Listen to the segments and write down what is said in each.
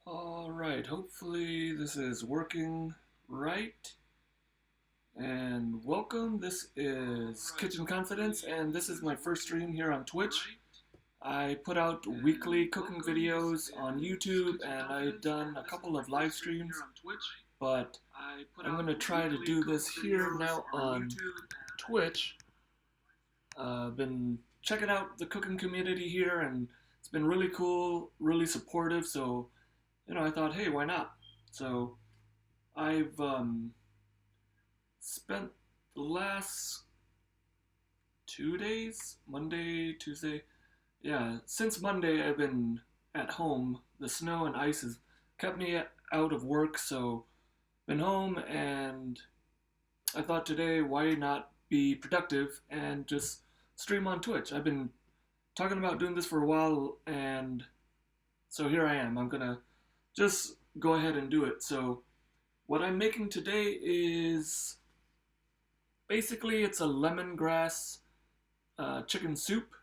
Alright, hopefully this is working right. And welcome, this is Kitchen Confidence, and this is my first stream here on Twitch. I put out weekly cooking videos on YouTube, and I've done a couple of live streams, but I'm going to try to do this here now on Twitch. I've been checking out the cooking community here, and it's been really cool, really supportive, so I thought, hey, why not? So I've spent the last 2 days, Monday, Tuesday, yeah, since Monday I've been at home. The snow and ice has kept me out of work, so been home, and I thought today, why not be productive and just stream on Twitch? I've been talking about doing this for a while, and so here I am. I'm gonna just go ahead and do it. So what I'm making today is basically it's a lemongrass chicken soup,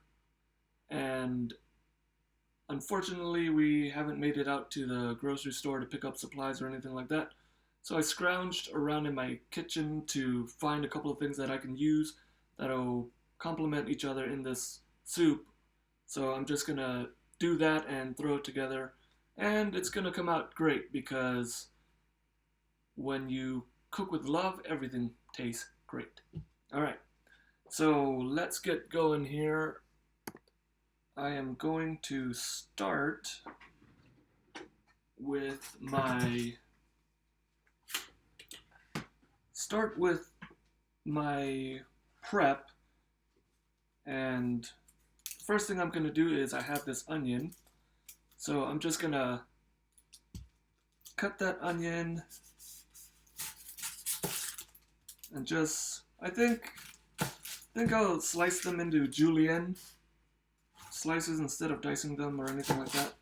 and unfortunately we haven't made it out to the grocery store to pick up supplies or anything like that. So I scrounged around in my kitchen to find a couple of things that I can use that'll complement each other in this soup. So I'm just gonna do that and throw it together, and it's gonna come out great because when you cook with love, everything tastes great. Alright, so let's get going here. I am going to start with my prep, and the first thing I'm going to do is I have this onion, so I'm just going to cut that onion and just, I think I'll slice them into julienne slices instead of dicing them or anything like that.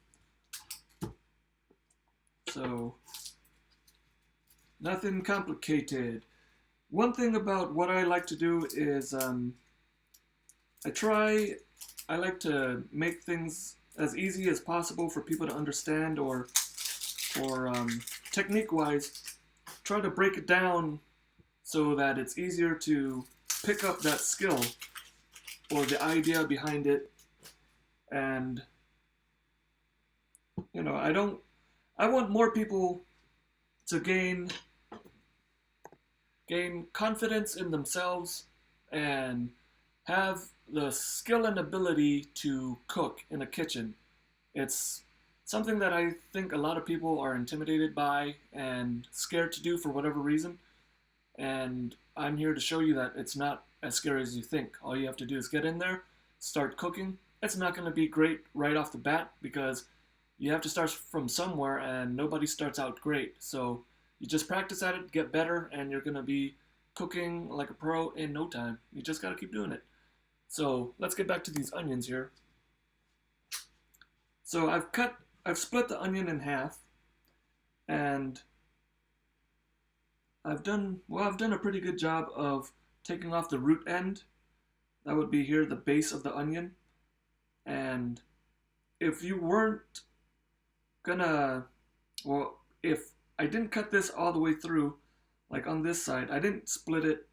So, nothing complicated. One thing about what I like to do is I like to make things as easy as possible for people to understand, or technique-wise, try to break it down so that it's easier to pick up that skill or the idea behind it. And I want more people to gain confidence in themselves and have the skill and ability to cook in a kitchen. It's something that I think a lot of people are intimidated by and scared to do for whatever reason. And I'm here to show you that it's not as scary as you think. All you have to do is get in there, start cooking. It's not going to be great right off the bat because you have to start from somewhere, and nobody starts out great. So you just practice at it, get better, and you're going to be cooking like a pro in no time. You just got to keep doing it. So let's get back to these onions here. So I've split the onion in half, and I've done a pretty good job of taking off the root end. That would be here, the base of the onion. And if you weren't gonna, if I didn't cut this all the way through, like on this side, I didn't split it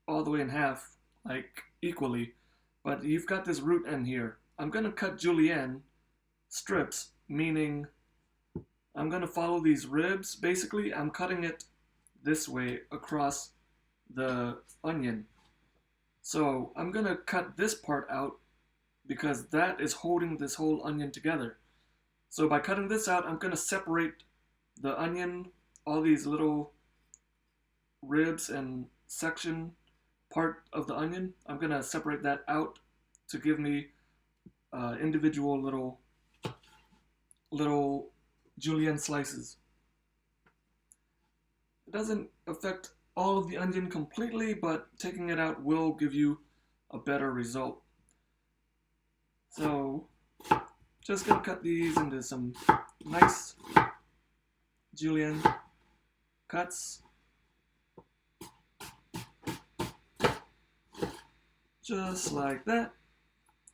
all the way in half, like equally, but you've got this root end here. I'm gonna cut julienne strips, meaning I'm gonna follow these ribs. Basically, I'm cutting it this way across the onion. So I'm gonna cut this part out because that is holding this whole onion together. So by cutting this out, I'm gonna separate the onion, all these little ribs and section part of the onion. I'm gonna separate that out to give me individual little julienne slices. It doesn't affect all of the onion completely, but taking it out will give you a better result. So, just gonna cut these into some nice julienne cuts. Just like that.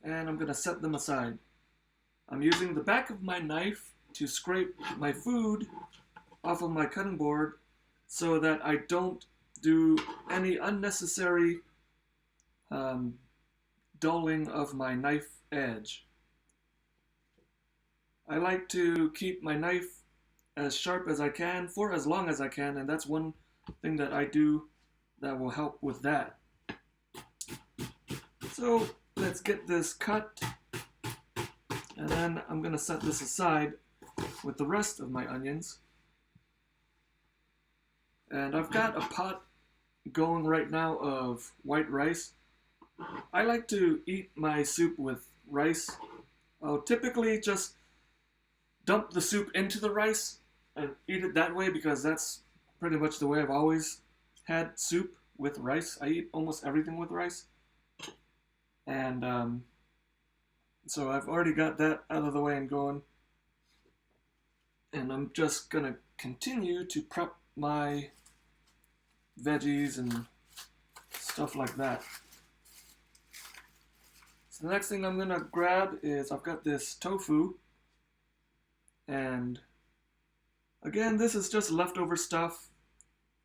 And I'm gonna set them aside. I'm using the back of my knife to scrape my food off of my cutting board so that I don't do any unnecessary dulling of my knife edge. I like to keep my knife as sharp as I can for as long as I can, and that's one thing that I do that will help with that. So let's get this cut, and then I'm going to set this aside with the rest of my onions. And I've got a pot going right now of white rice. I like to eat my soup with rice. I'll typically just dump the soup into the rice and eat it that way because that's pretty much the way I've always had soup with rice. I eat almost everything with rice. And so I've already got that out of the way and going. And I'm just going to continue to prep my veggies and stuff like that. So the next thing I'm going to grab is I've got this tofu. And again, this is just leftover stuff.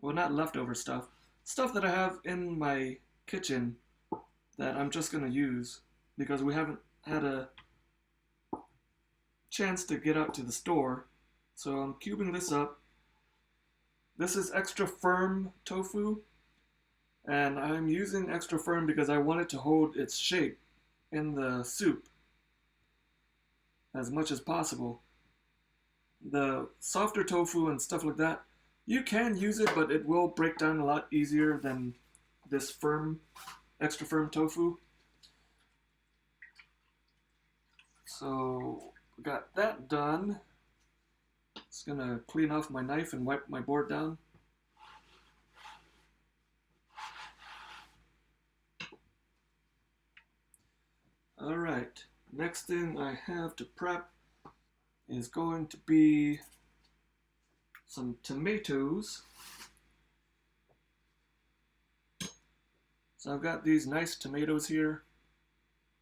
Well, not leftover stuff. Stuff that I have in my kitchen that I'm just going to use because we haven't had a chance to get out to the store. So I'm cubing this up. This is extra firm tofu, and I'm using extra firm because I want it to hold its shape in the soup as much as possible. The softer tofu and stuff like that, you can use it, but it will break down a lot easier than this firm, extra firm tofu. So we got that done. Just gonna clean off my knife and wipe my board down. Alright, next thing I have to prep is going to be some tomatoes. So I've got these nice tomatoes here.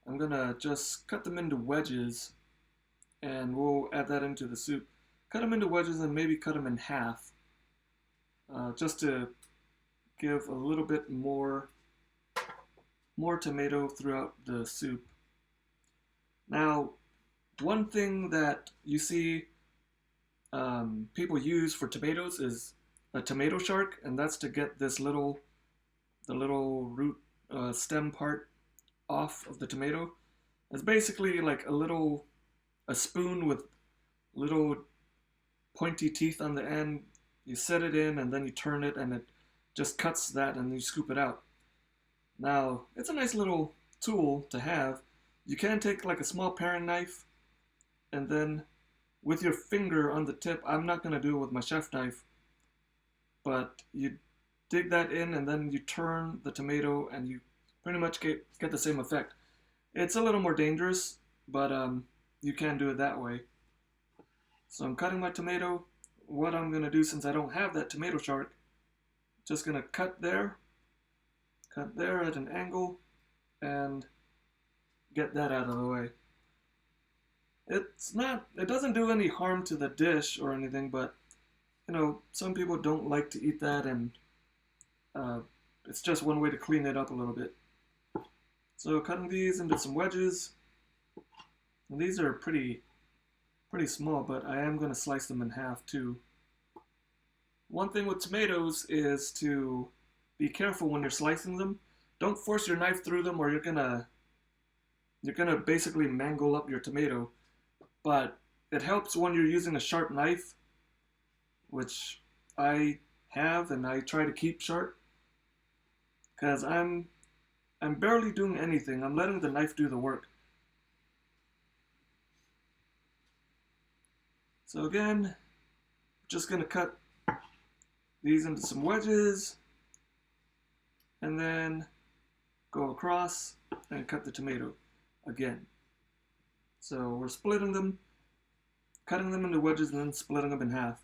I'm gonna just cut them into wedges and we'll add that into the soup. Cut them into wedges and maybe cut them in half just to give a little bit more tomato throughout the soup. Now, one thing that you see people use for tomatoes is a tomato shark, and that's to get this the little root stem part off of the tomato. It's basically like a spoon with little pointy teeth on the end. You set it in and then you turn it and it just cuts that and you scoop it out. Now, it's a nice little tool to have. You can take like a small paring knife and then with your finger on the tip, I'm not going to do it with my chef knife, but you dig that in and then you turn the tomato and you pretty much get the same effect. It's a little more dangerous, but you can do it that way. So I'm cutting my tomato. What I'm going to do, since I don't have that tomato shark, just going to cut there at an angle and get that out of the way. It doesn't do any harm to the dish or anything, but you know, some people don't like to eat that, and it's just one way to clean it up a little bit. So cutting these into some wedges, and these are pretty small, but I am going to slice them in half too. One thing with tomatoes is to be careful when you're slicing them. Don't force your knife through them or you're gonna basically mangle up your tomato. But it helps when you're using a sharp knife, which I have and I try to keep sharp, because I'm barely doing anything. I'm letting the knife do the work. So again, just gonna cut these into some wedges and then go across and cut the tomato again. So we're splitting them, cutting them into wedges and then splitting them in half.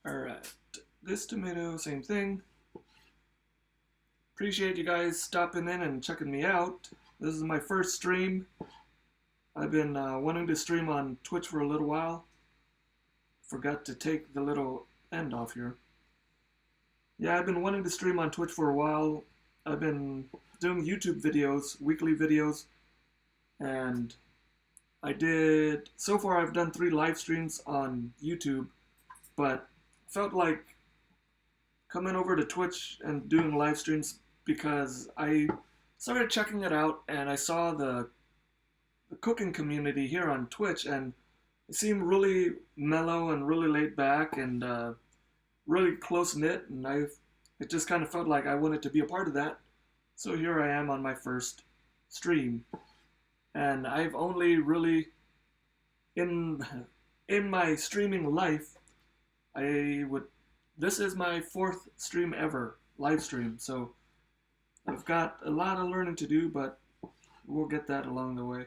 Alright, this tomato, same thing. Appreciate you guys stopping in and checking me out. This is my first stream. I've been wanting to stream on Twitch for a little while. Forgot to take the little end off here. Yeah, I've been wanting to stream on Twitch for a while. I've been doing YouTube videos, weekly videos, and so far I've done 3 live streams on YouTube, but felt like coming over to Twitch and doing live streams because I started checking it out and I saw the cooking community here on Twitch, and it seemed really mellow and really laid back and really close knit, and it just kind of felt like I wanted to be a part of that. So here I am on my first stream, and I've only really in my streaming life, this is my 4th stream ever, live stream. So I've got a lot of learning to do, but we'll get that along the way.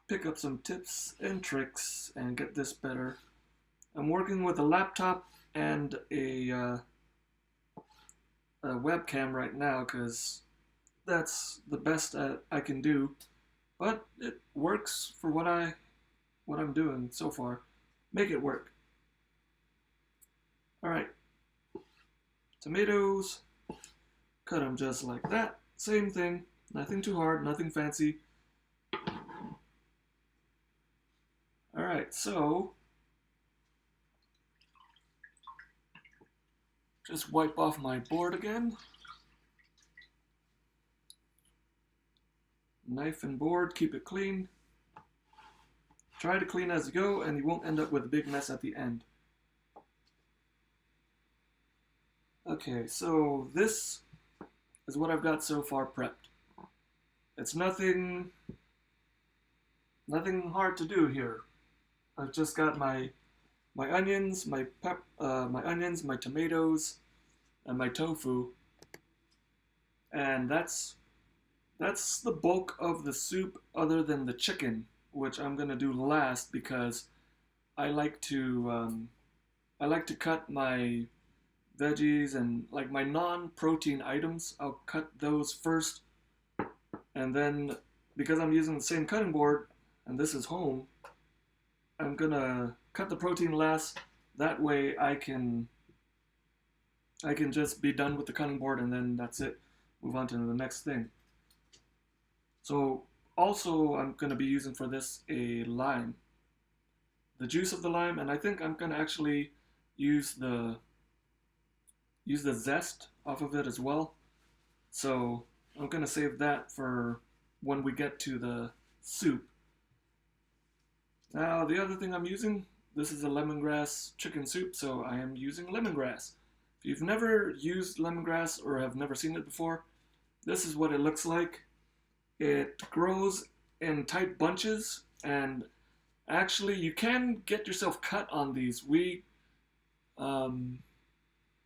Pick up some tips and tricks and get this better. I'm working with a laptop and a webcam right now because that's the best I can do, but it works for what I'm doing so far. Make it work. All right, tomatoes, cut them just like that. Same thing, nothing too hard, nothing fancy. All right, so just wipe off my board again. Knife and board, keep it clean. Try to clean as you go, and you won't end up with a big mess at the end. Okay, so this is what I've got so far prepped. It's nothing hard to do here. I've just got my onions, my tomatoes, and my tofu, and that's the bulk of the soup, other than the chicken, which I'm gonna do last because I like to cut my veggies and like my non-protein items. I'll cut those first, and then because I'm using the same cutting board and this is home, I'm gonna cut the protein last. That way I can just be done with the cutting board, and then that's it. Move on to the next thing. So also I'm gonna be using for this a lime, the juice of the lime, and I think I'm gonna actually use the zest off of it as well. So I'm gonna save that for when we get to the soup. Now, the other thing I'm using, this is a lemongrass chicken soup, so I am using lemongrass. If you've never used lemongrass or have never seen it before, this is what it looks like. It grows in tight bunches, and actually you can get yourself cut on these.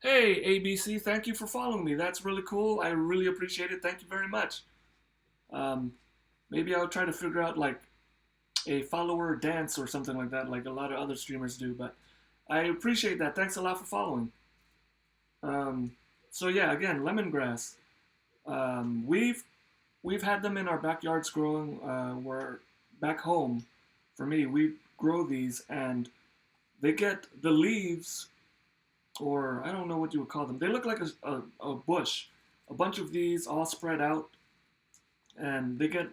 Hey, ABC, thank you for following me. That's really cool. I really appreciate it. Thank you very much. Maybe I'll try to figure out like a follower dance or something like that, like a lot of other streamers do, but I appreciate that. Thanks a lot for following. So yeah, again, lemongrass. We've had them in our backyards growing. We're back home. For me, we grow these, and they get the leaves, or I don't know what you would call them. They look like a bush, a bunch of these all spread out, and they get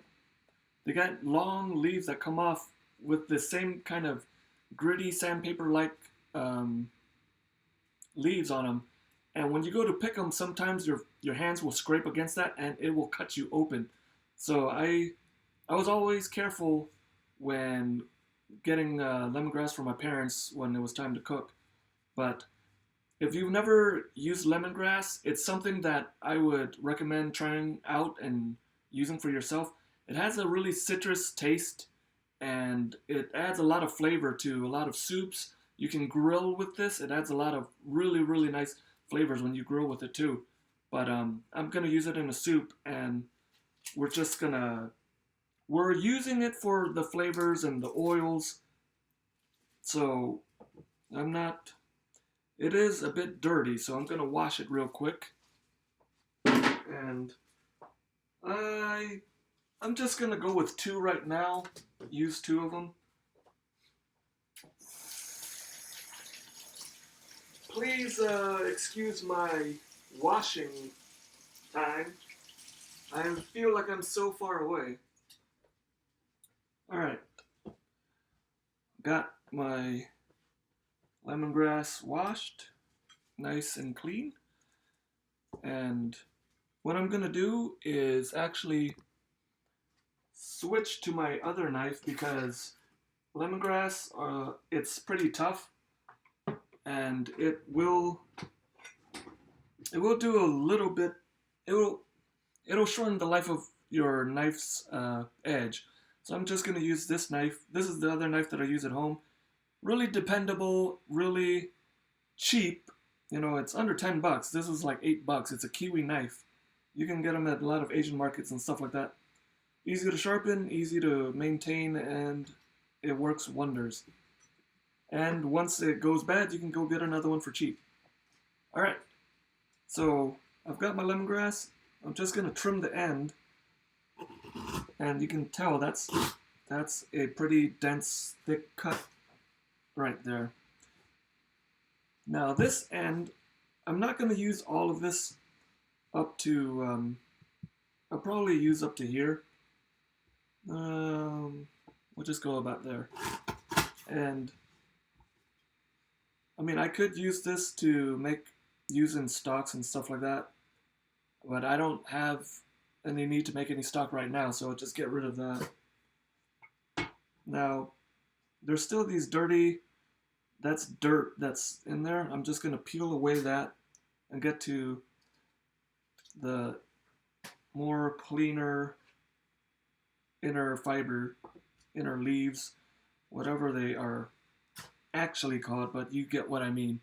long leaves that come off with the same kind of gritty sandpaper-like leaves on them. And when you go to pick them, sometimes your hands will scrape against that, and it will cut you open. So I was always careful when getting lemongrass from my parents when it was time to cook. But if you've never used lemongrass, it's something that I would recommend trying out and using for yourself. It has a really citrus taste, and it adds a lot of flavor to a lot of soups. You can grill with this. It adds a lot of really, really nice flavors when you grill with it too. But I'm gonna use it in a soup, and we're using it for the flavors and the oils. So it is a bit dirty, so I'm gonna wash it real quick. And I I'm just gonna go with 2 right now. Use 2 of them. Please excuse my washing time. I feel like I'm so far away. Alright, got my lemongrass washed, nice and clean. And what I'm gonna do is actually switch to my other knife because lemongrass, it's pretty tough, and it will do a little bit. It'll shorten the life of your knife's edge. So I'm just gonna use this knife. This is the other knife that I use at home. Really dependable, really cheap. You know, it's under $10. This is like $8. It's a Kiwi knife. You can get them at a lot of Asian markets and stuff like that. Easy to sharpen, easy to maintain, and it works wonders. And once it goes bad, you can go get another one for cheap. Alright, so I've got my lemongrass. I'm just going to trim the end. And you can tell that's a pretty dense, thick cut right there. Now this end, I'm not going to use all of this up to, I'll probably use up to here. We'll just go about there. And I mean, I could use this to use in stocks and stuff like that, but I don't have any need to make any stock right now, so I'll just get rid of that. Now, there's still these that's dirt that's in there. I'm just gonna peel away that and get to the more cleaner inner fiber, inner leaves, whatever they are actually called, but you get what I mean.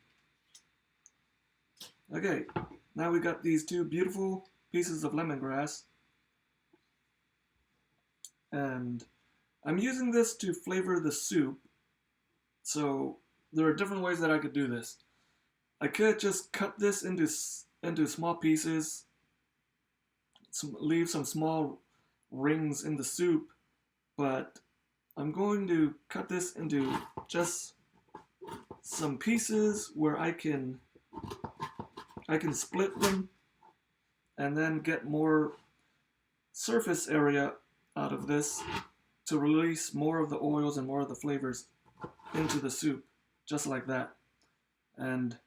Okay, now we got these 2 beautiful pieces of lemongrass, and I'm using this to flavor the soup. So there are different ways that I could do this. I could just cut this into small pieces, leave some small rings in the soup, but I'm going to cut this into just some pieces where I can split them and then get more surface area out of this to release more of the oils and more of the flavors into the soup, just like that. And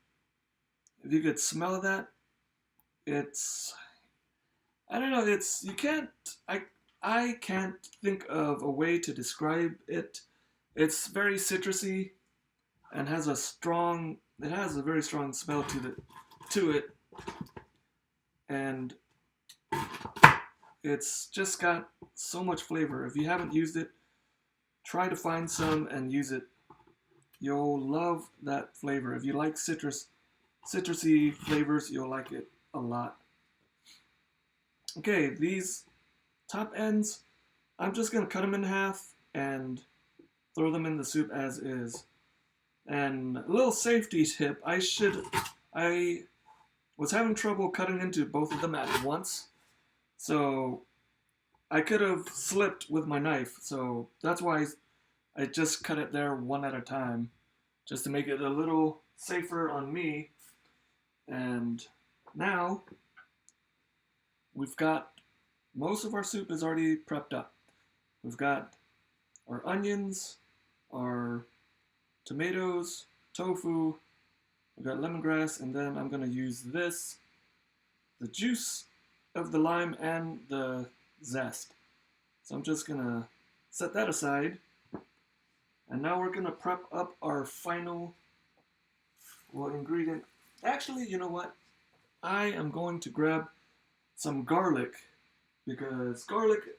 if you could smell that, I don't know, I can't think of a way to describe it. It's very citrusy and has a very strong smell to it, and it's just got so much flavor. If you haven't used it, try to find some and use it. You'll love that flavor. If you like citrusy flavors, you'll like it a lot. Okay, these top ends, I'm just going to cut them in half and throw them in the soup as is. And a little safety tip, I was having trouble cutting into both of them at once, so I could have slipped with my knife, so that's why I just cut it there one at a time, just to make it a little safer on me. And now we've got most of our soup is already prepped up. We've got our onions, our tomatoes, tofu, we've got lemongrass, and then I'm going to use the juice of the lime and the zest. So I'm just going to set that aside. And now we're going to prep up our final ingredient. Actually, you know what? I am going to grab some garlic, because garlic,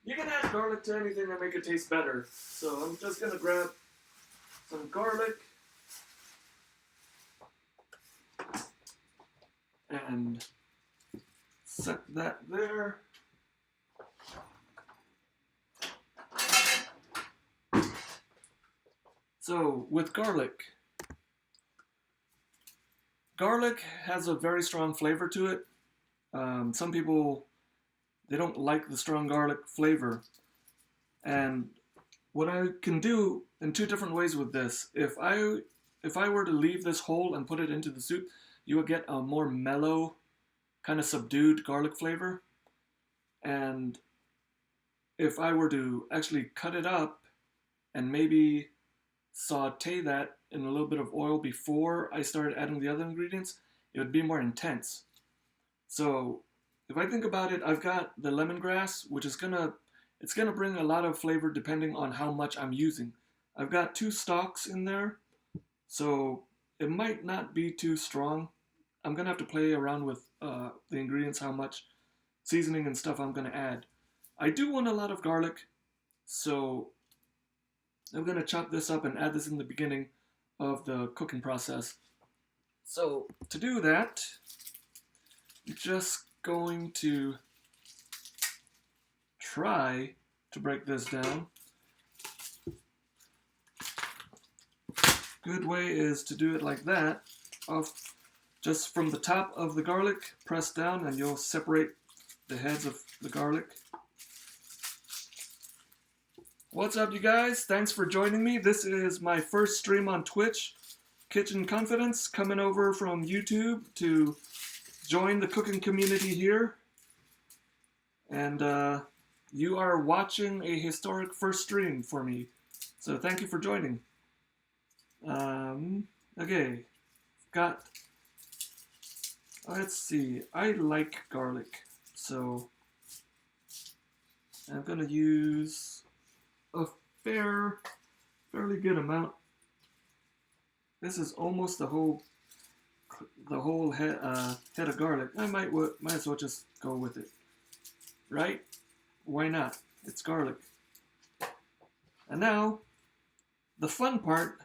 you can add garlic to anything to make it taste better. So I'm just going to grab some garlic and set that there. So with garlic has a very strong flavor to it. Some people, they don't like the strong garlic flavor. And what I can do in two different ways with this, if I were to leave this whole and put it into the soup, you would get a more mellow, kind of subdued garlic flavor. And if I were to actually cut it up and maybe saute that in a little bit of oil before I started adding the other ingredients, it would be more intense. So if I think about it, I've got the lemongrass, which is gonna bring a lot of flavor depending on how much I'm using. I've got 2 stalks in there, so it might not be too strong. I'm gonna have to play around with the ingredients, how much seasoning and stuff I'm gonna add. I do want a lot of garlic, so I'm gonna chop this up and add this in the beginning of the cooking process. So to do that, I'm just going to try to break this down. Good way is to do it like that, off just from the top of the garlic, press down and you'll separate the heads of the garlic. What's up, you guys? Thanks for joining me. This is my first stream on Twitch. Kitchen Confidence, coming over from YouTube to join the cooking community here. And you are watching a historic first stream for me. So thank you for joining. Okay, let's see, I like garlic, so I'm gonna use a fairly good amount. This is almost the whole head of garlic. I might as well just go with it, right? Why not? It's garlic. And now, the fun part,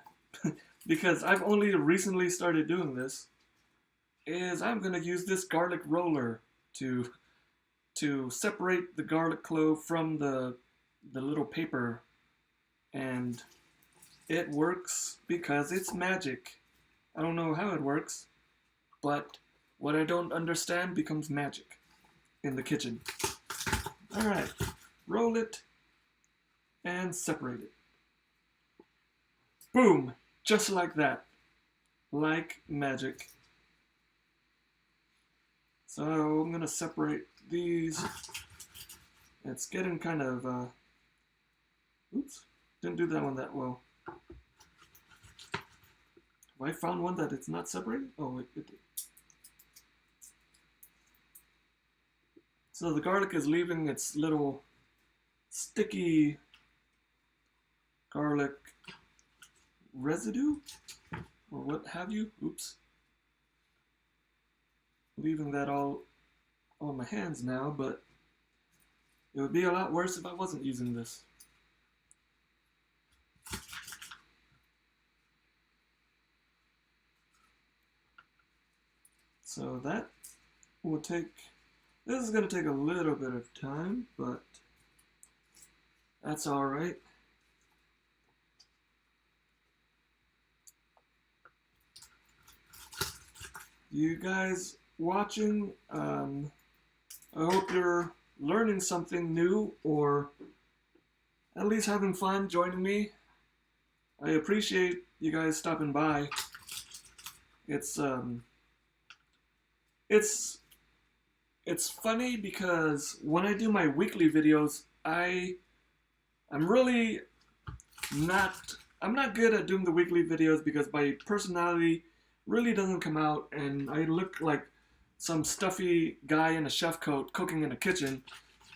because I've only recently started doing this, is I'm gonna use this garlic roller to separate the garlic clove from the little paper, and it works because it's magic. I don't know how it works, but what I don't understand becomes magic in the kitchen. Alright, roll it and separate it. Boom! Just like that. Like magic. So I'm gonna separate these. It's getting kind of, oops, didn't do that one that well. Have I found one that it's not separated? Oh, it did. So the garlic is leaving its little sticky garlic residue, or what have you. Oops. Leaving that all on my hands now, but it would be a lot worse if I wasn't using this. So that will take, this is going to take a little bit of time, but that's alright. You guys watching, I hope you're learning something new, or at least having fun joining me. I appreciate you guys stopping by. It's funny because when I do my weekly videos, I'm not good at doing the weekly videos because my personality really doesn't come out, and I look like some stuffy guy in a chef coat cooking in a kitchen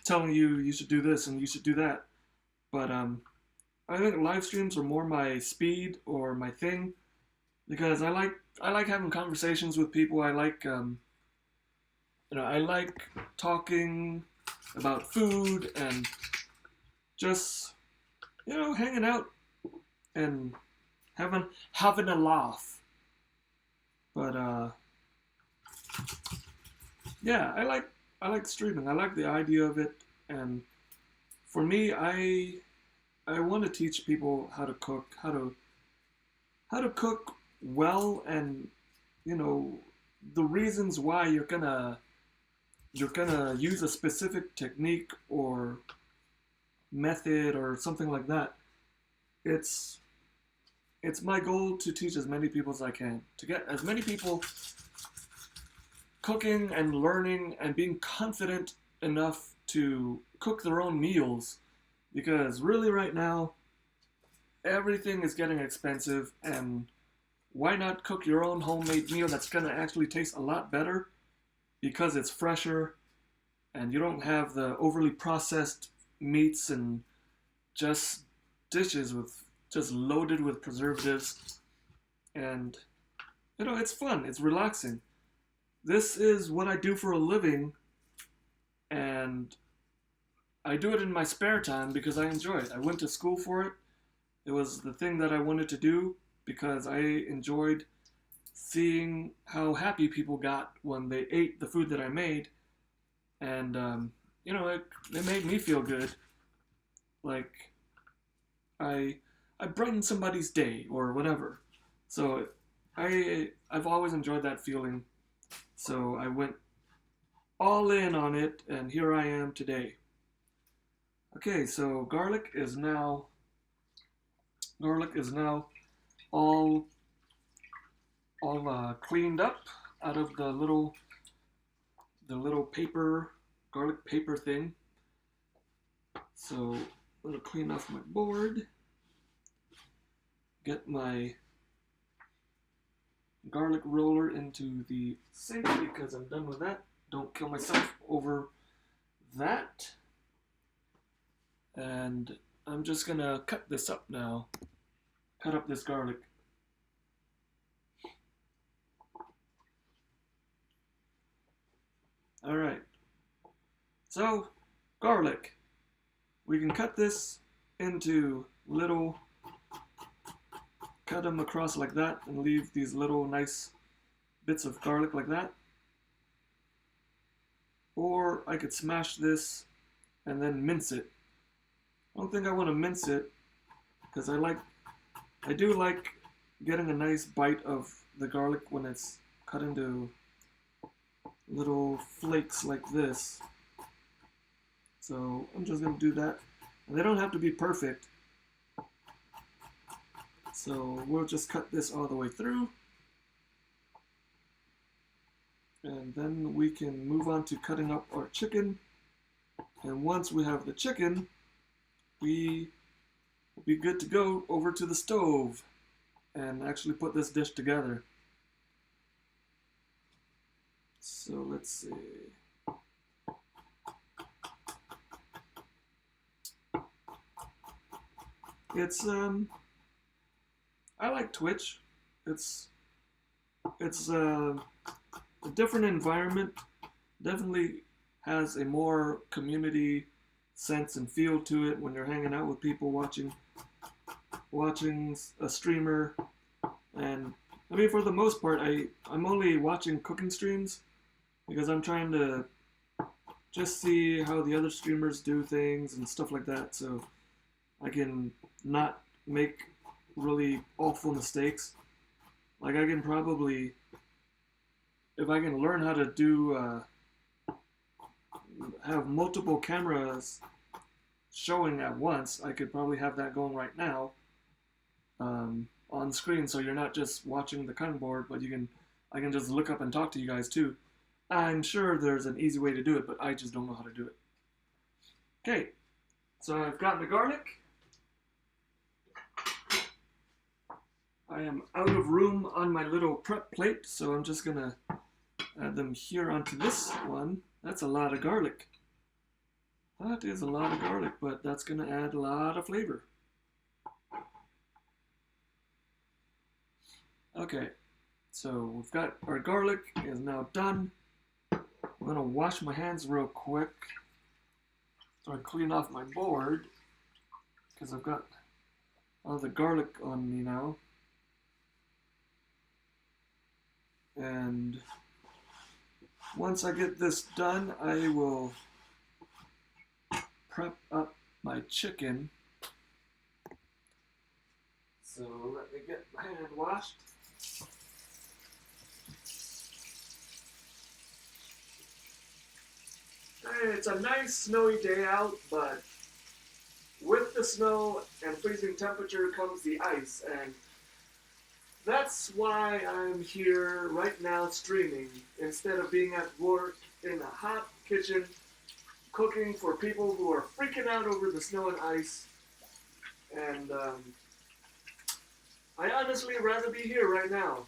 telling you should do this and you should do that. But I think live streams are more my speed or my thing, because I like having conversations with people. I like I like talking about food and just hanging out and having a laugh. But yeah, I like streaming. I like the idea of it, and for me, I want to teach people how to cook, how to cook well, and the reasons why you're gonna you're gonna use a specific technique or method or something like that. It's it's my goal to teach as many people as I can, to get as many people cooking and learning and being confident enough to cook their own meals, because really right now everything is getting expensive, and why not cook your own homemade meal that's going to actually taste a lot better because it's fresher and you don't have the overly processed meats and just dishes with just loaded with preservatives. And it's fun, it's relaxing. This is what I do for a living, and I do it in my spare time because I enjoy it. I went to school for it. It was the thing that I wanted to do because I enjoyed seeing how happy people got when they ate the food that I made, and it made me feel good. Like I I brightened somebody's day or whatever. So I've always enjoyed that feeling. So I went all in on it, and here I am today. Okay, so garlic is now all cleaned up out of the little paper garlic paper thing. So I'm gonna clean off my board, get my garlic roller into the sink because I'm done with that. Don't kill myself over that. And I'm just gonna cut this up now. Cut up this garlic. Alright. So, garlic. We can cut this into cut them across like that and leave these little nice bits of garlic like that. Or I could smash this and then mince it. I don't think I want to mince it because I do like getting a nice bite of the garlic when it's cut into little flakes like this. So I'm just going to do that. And they don't have to be perfect. So we'll just cut this all the way through. And then we can move on to cutting up our chicken. And once we have the chicken, we will be good to go over to the stove and actually put this dish together. So let's see. It's I like Twitch. It's a different environment. Definitely has a more community sense and feel to it when you're hanging out with people watching a streamer. And I mean, for the most part, I'm only watching cooking streams because I'm trying to just see how the other streamers do things and stuff like that, so I can not make really awful mistakes. Like I can probably, if I can learn how to do have multiple cameras showing at once, I could probably have that going right now on screen, so you're not just watching the cutting board, but I can just look up and talk to you guys too. I'm sure there's an easy way to do it, but I just don't know how to do it. Okay, so I've got the garlic. I am out of room on my little prep plate, so I'm just gonna add them here onto this one. That's a lot of garlic. That is a lot of garlic, but that's gonna add a lot of flavor. Okay, so we've got our garlic is now done. I'm gonna wash my hands real quick so I clean off my board because I've got all the garlic on me now. And once I get this done, I will prep up my chicken. So let me get my hand washed. It's a nice snowy day out, but with the snow and freezing temperature comes the ice, and that's why I'm here right now streaming instead of being at work in a hot kitchen cooking for people who are freaking out over the snow and ice. And I honestly rather be here right now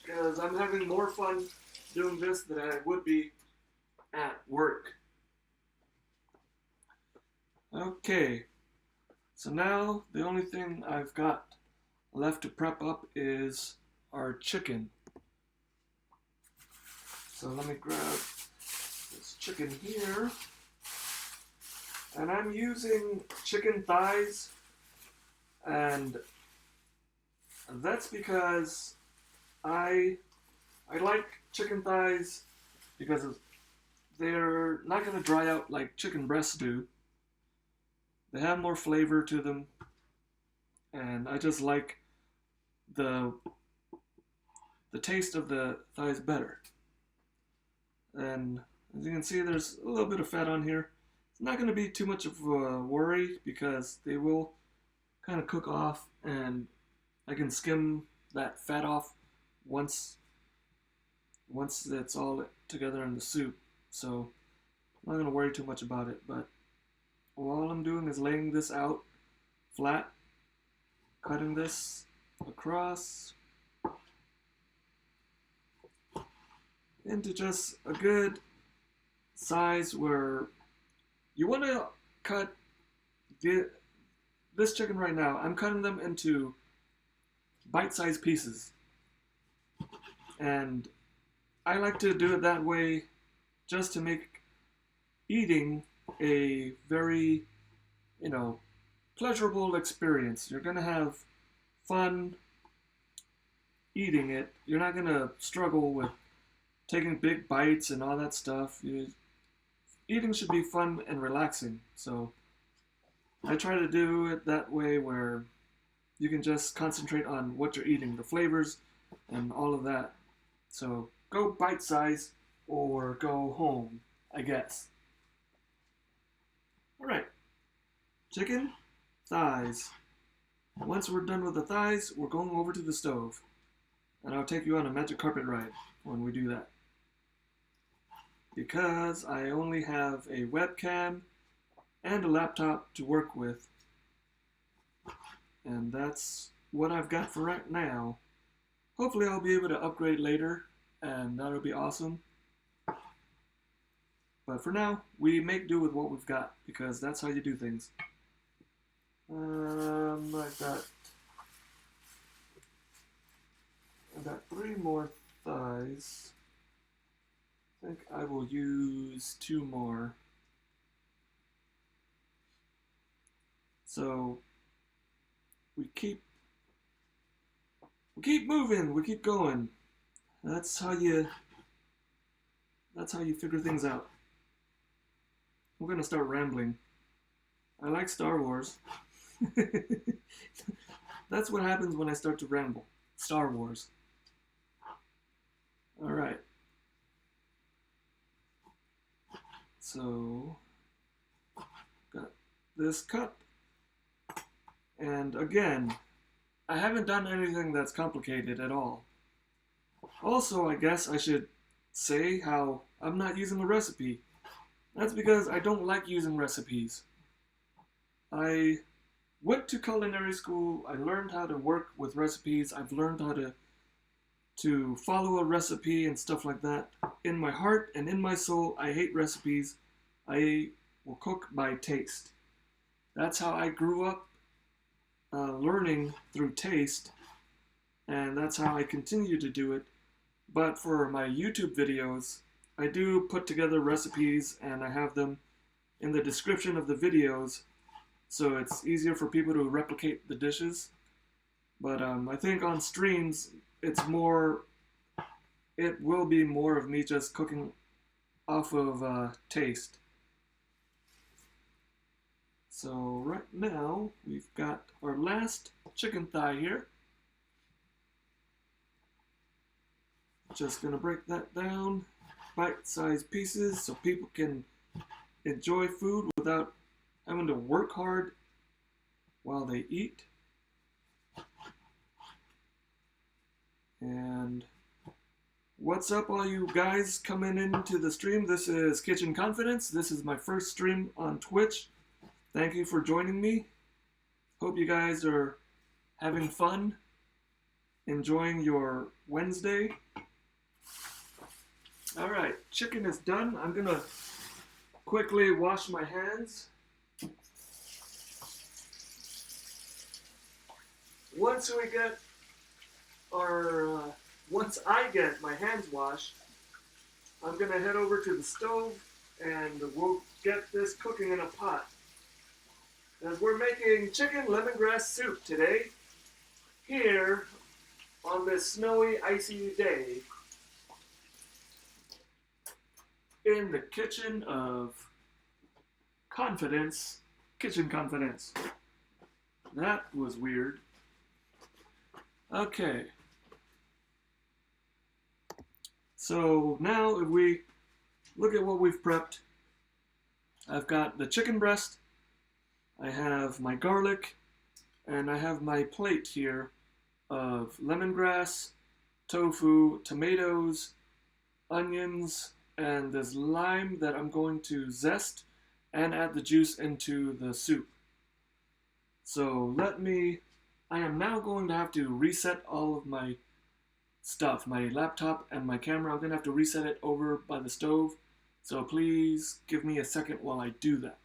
because I'm having more fun doing this than I would be at work. Okay, so now the only thing I've got left to prep up is our chicken. So let me grab this chicken here. And I'm using chicken thighs, and that's because I like chicken thighs because they're not going to dry out like chicken breasts do. They have more flavor to them, and I just like the taste of the thighs better. And as you can see, there's a little bit of fat on here. It's not going to be too much of a worry because they will kind of cook off, and I can skim that fat off once it's all together in the soup. So I'm not going to worry too much about it, but all I'm doing is laying this out flat, cutting this across into just a good size where you want to cut this chicken right now. I'm cutting them into bite-sized pieces, and I like to do it that way just to make eating a very, pleasurable experience. You're going to have fun eating it. You're not going to struggle with taking big bites and all that stuff. Eating should be fun and relaxing. So I try to do it that way where you can just concentrate on what you're eating, the flavors and all of that. So go bite size or go home, I guess. Alright, chicken, thighs. Once we're done with the thighs, we're going over to the stove. And I'll take you on a magic carpet ride when we do that. Because I only have a webcam and a laptop to work with. And that's what I've got for right now. Hopefully I'll be able to upgrade later, and that'll be awesome. But for now, we make do with what we've got, because that's how you do things. I've got 3 more thighs. I think I will use 2 more. So we keep moving, we keep going. That's how you figure things out. We're gonna start rambling. I like Star Wars. That's what happens when I start to ramble. Star Wars. Alright. So, got this cut. And again, I haven't done anything that's complicated at all. Also, I guess I should say how I'm not using a recipe. That's because I don't like using recipes. I went to culinary school, I learned how to work with recipes, I've learned how to follow a recipe and stuff like that. In my heart and in my soul, I hate recipes. I will cook by taste. That's how I grew up, learning through taste, and that's how I continue to do it. But for my YouTube videos, I do put together recipes and I have them in the description of the videos, so it's easier for people to replicate the dishes. But I think on streams, it will be more of me just cooking off of taste. So right now, we've got our last chicken thigh here. Just gonna break that down, bite-sized pieces, so people can enjoy food without having to work hard while they eat. And what's up, all you guys coming into the stream? This is Kitchen Confidence. This is my first stream on Twitch. Thank you for joining me. Hope you guys are having fun, enjoying your Wednesday. All right, chicken is done. I'm gonna quickly wash my hands. Once I get my hands washed, I'm gonna head over to the stove and we'll get this cooking in a pot. As we're making chicken lemongrass soup today, here on this snowy, icy day, in the kitchen of confidence, Kitchen Confidence. That was weird. Okay. So now if we look at what we've prepped, I've got the chicken breast, I have my garlic, and I have my plate here of lemongrass, tofu, tomatoes, onions, and this lime that I'm going to zest and add the juice into the soup. So I am now going to have to reset all of my stuff, my laptop and my camera. I'm going to have to reset it over by the stove. So please give me a second while I do that.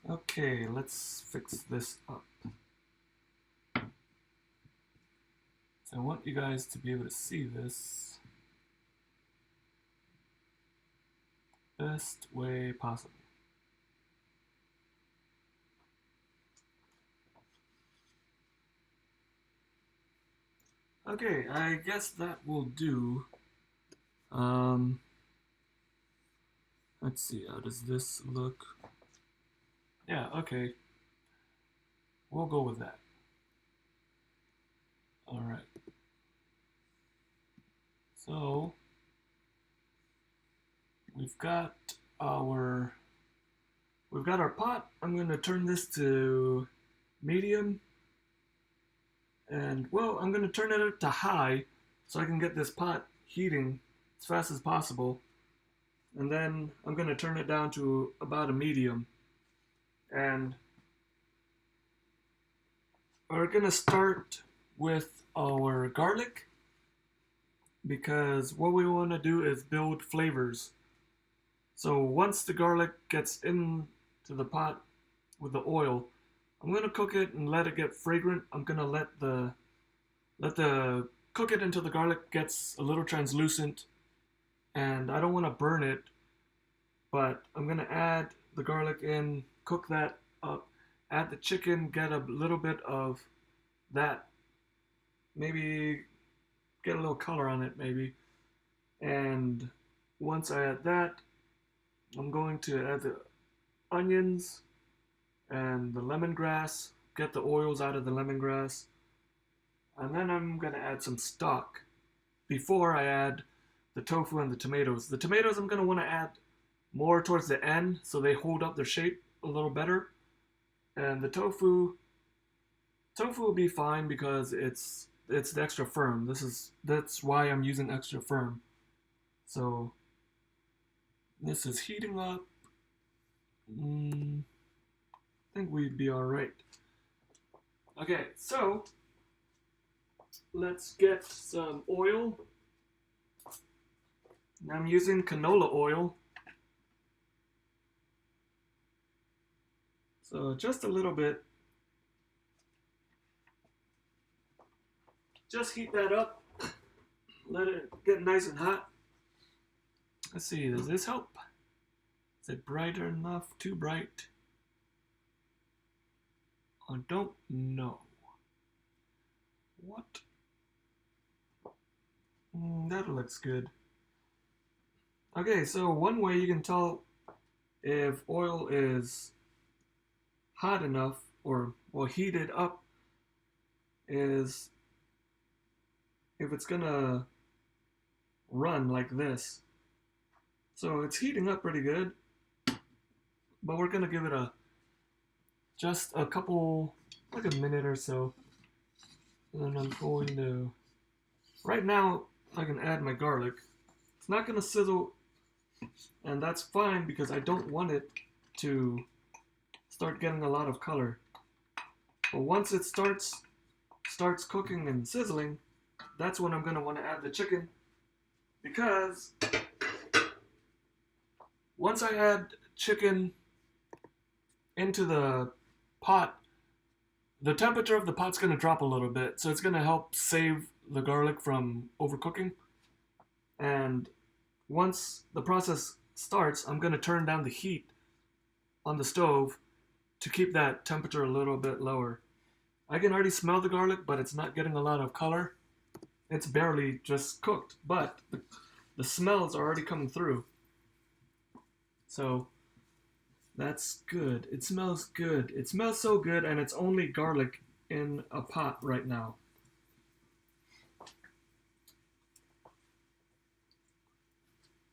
Okay, let's fix this up. So I want you guys to be able to see this best way possible. Okay, I guess that will do. Let's see, how does this look? Yeah, okay. We'll go with that. Alright. So, we've got our pot. I'm going to turn this to medium. And, well, I'm going to turn it up to high so I can get this pot heating as fast as possible. And then I'm going to turn it down to about a medium. And we're going to start with our garlic, because what we want to do is build flavors. So once the garlic gets into the pot with the oil, I'm going to cook it and let it get fragrant. I'm going to let the cook it until the garlic gets a little translucent, and I don't want to burn it, but I'm going to add the garlic in, cook that up, add the chicken, get a little bit of that, maybe get a little color on it and once I add that, I'm going to add onions and the lemongrass, get the oils out of the lemongrass, and then I'm gonna add some stock before I add the tofu and the tomatoes. The tomatoes I'm gonna want to add more towards the end so they hold up their shape a little better, and the tofu will be fine because it's the extra firm. That's why I'm using extra firm. So this is heating up. I think we'd be all right. Okay, so let's get some oil. I'm using canola oil. So just a little bit. Just heat that up. Let it get nice and hot. Let's see, does this help? Is it brighter enough? Too bright? I don't know. What? That looks good. Okay, so one way you can tell if oil is hot enough or heated up is if it's gonna run like this. So it's heating up pretty good, but we're gonna give it just a couple, like a minute or so. And then I'm going to, right now I can add my garlic. It's not gonna sizzle, and that's fine because I don't want it to start getting a lot of color. But once it starts cooking and sizzling, that's when I'm gonna want to add the chicken, because once I add chicken into the pot, the temperature of the pot's gonna drop a little bit, so it's gonna help save the garlic from overcooking. And once the process starts, I'm gonna turn down the heat on the stove to keep that temperature a little bit lower. I can already smell the garlic, but it's not getting a lot of color. It's barely just cooked, but the smells are already coming through. So that's good. It smells good. It smells so good, and it's only garlic in a pot right now.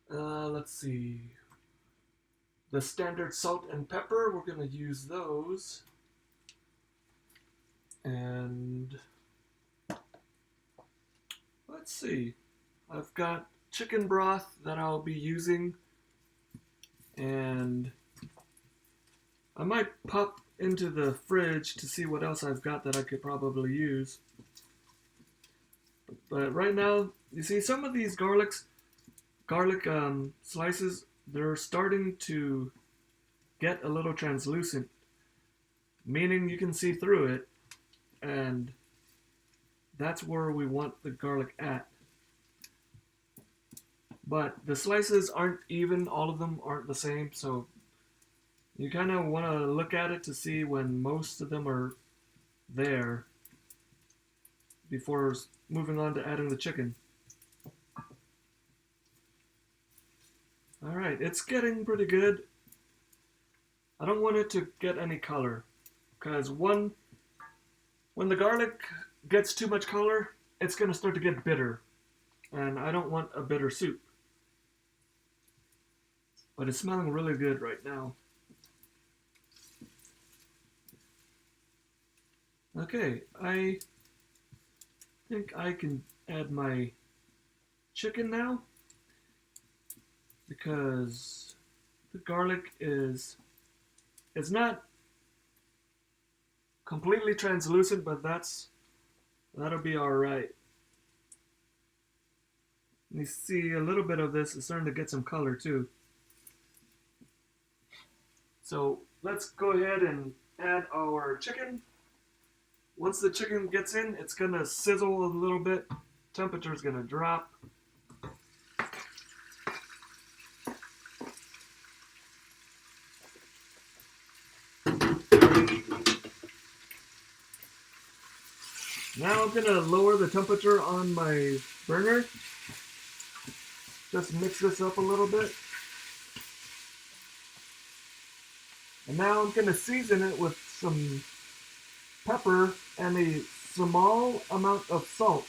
Let's see. The standard salt and pepper, we're gonna use those. And let's see. I've got chicken broth that I'll be using, and I might pop into the fridge to see what else I've got that I could probably use. But right now, you see some of these garlic slices, they're starting to get a little translucent, meaning you can see through it, and that's where we want the garlic at. But the slices aren't even, all of them aren't the same, so you kind of want to look at it to see when most of them are there before moving on to adding the chicken. Alright, it's getting pretty good. I don't want it to get any color, because when the garlic gets too much color, it's going to start to get bitter, and I don't want a bitter soup. But it's smelling really good right now. Okay, I think I can add my chicken now, because the garlic is, it's not completely translucent, but that'll be alright. You see a little bit of this is starting to get some color too. So let's go ahead and add our chicken. Once the chicken gets in, it's gonna sizzle a little bit. Temperature is gonna drop. Now I'm gonna lower the temperature on my burner. Just mix this up a little bit. And now I'm going to season it with some pepper and a small amount of salt.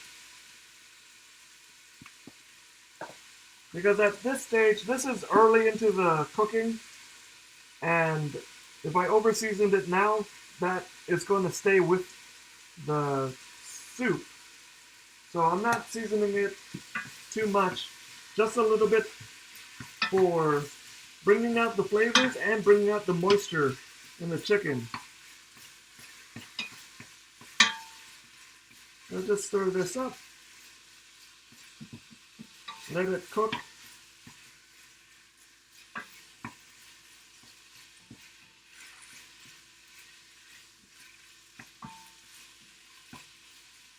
Because at this stage, this is early into the cooking, and if I over seasoned it now, that is going to stay with the soup. So I'm not seasoning it too much, just a little bit for bringing out the flavors and bringing out the moisture in the chicken. I'll just stir this up, let it cook.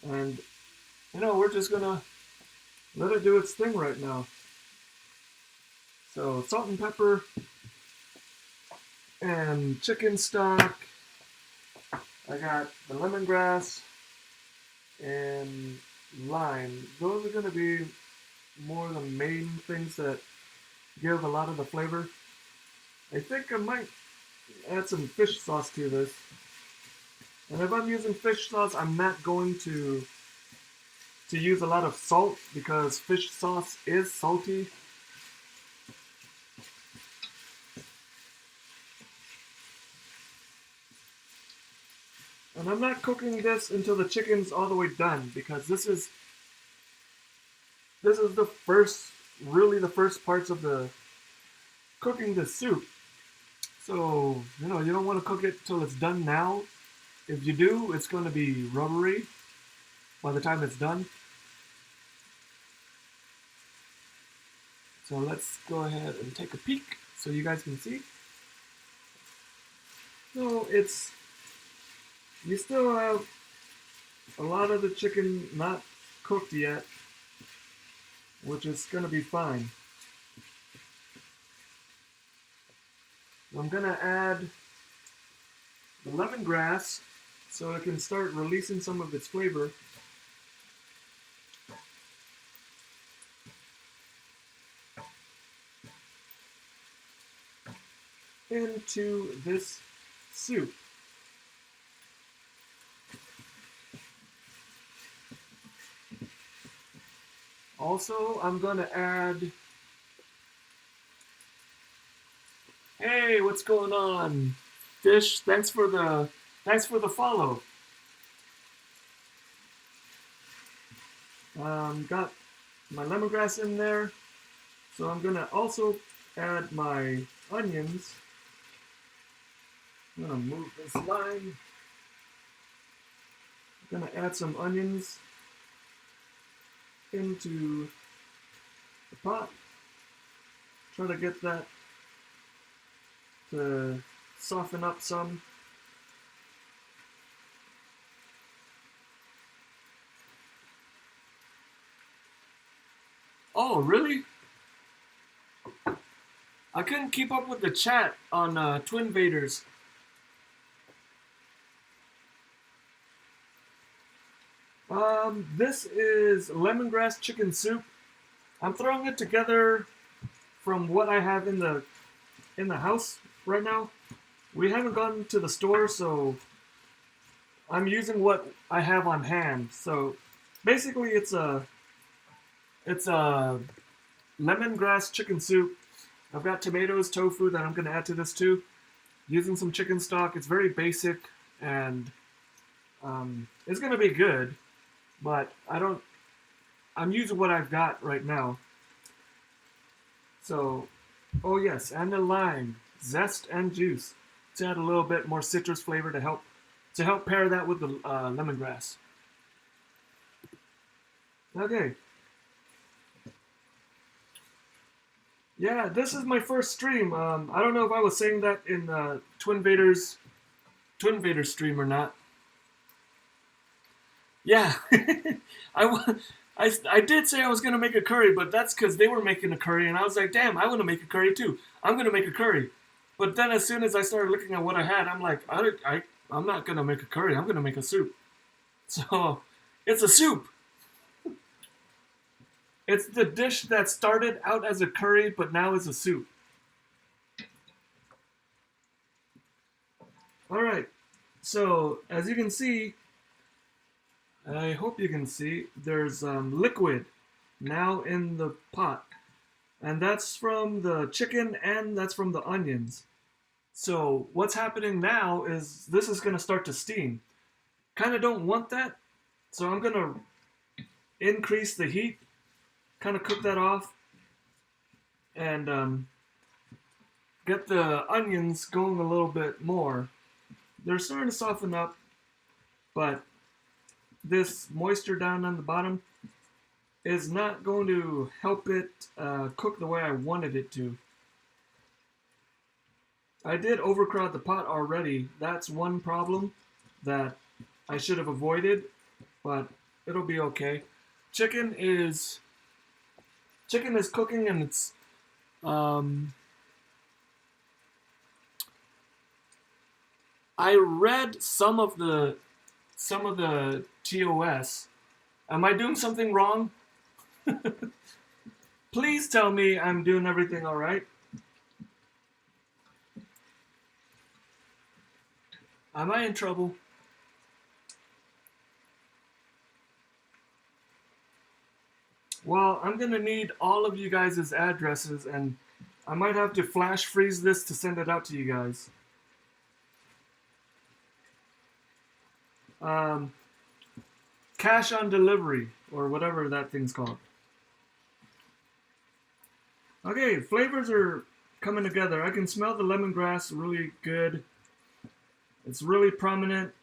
And, we're just gonna let it do its thing right now. So, salt and pepper and chicken stock. I got the lemongrass and lime. Those are gonna be more the main things that give a lot of the flavor. I think I might add some fish sauce to this. And if I'm using fish sauce, I'm not going to use a lot of salt because fish sauce is salty. And I'm not cooking this until the chicken's all the way done because this is the first parts of the cooking the soup. So, you don't want to cook it till it's done now. If you do, it's going to be rubbery by the time it's done. So let's go ahead and take a peek so you guys can see. So you still have a lot of the chicken not cooked yet, which is going to be fine. I'm going to add the lemongrass so it can start releasing some of its flavor. Into this soup. Also, I'm going to add... Hey, what's going on? Fish, thanks for the follow. Got my lemongrass in there. So I'm going to also add my onions. I'm going to move this line. I'm going to add some onions into the pot. Try to get that to soften up some. Oh, really? I couldn't keep up with the chat on Twin Vaders. This is lemongrass chicken soup. I'm throwing it together from what I have in the house right now. We haven't gone to the store, so I'm using what I have on hand. So basically, it's a lemongrass chicken soup. I've got tomatoes, tofu that I'm going to add to this too. Using some chicken stock. It's very basic and it's going to be good. But I'm using what I've got right now. So, oh yes, and the lime, zest and juice to add a little bit more citrus flavor to help pair that with the lemongrass. Okay. Yeah, this is my first stream. I don't know if I was saying that in Twin Vaders stream or not. Yeah, I did say I was going to make a curry, but that's because they were making a curry, and I was like, damn, I want to make a curry too. I'm going to make a curry. But then as soon as I started looking at what I had, I'm like, I'm not going to make a curry. I'm going to make a soup. So, it's a soup. It's the dish that started out as a curry, but now is a soup. Alright, so as you can see, I hope you can see, there's liquid now in the pot. And that's from the chicken and that's from the onions. So what's happening now is this is going to start to steam. Kind of don't want that, so I'm going to increase the heat, kind of cook that off, and get the onions going a little bit more. They're starting to soften up, but this moisture down on the bottom is not going to help it cook the way I wanted it to. I did overcrowd the pot already. That's one problem that I should have avoided, but it'll be okay. Chicken is cooking, and it's I read some of the TOS. Am I doing something wrong? Please tell me I'm doing everything all right. Am I in trouble? Well, I'm gonna need all of you guys' addresses, and I might have to flash freeze this to send it out to you guys. Cash on delivery, or whatever that thing's called. Okay, flavors are coming together. I can smell the lemongrass really good. It's really prominent.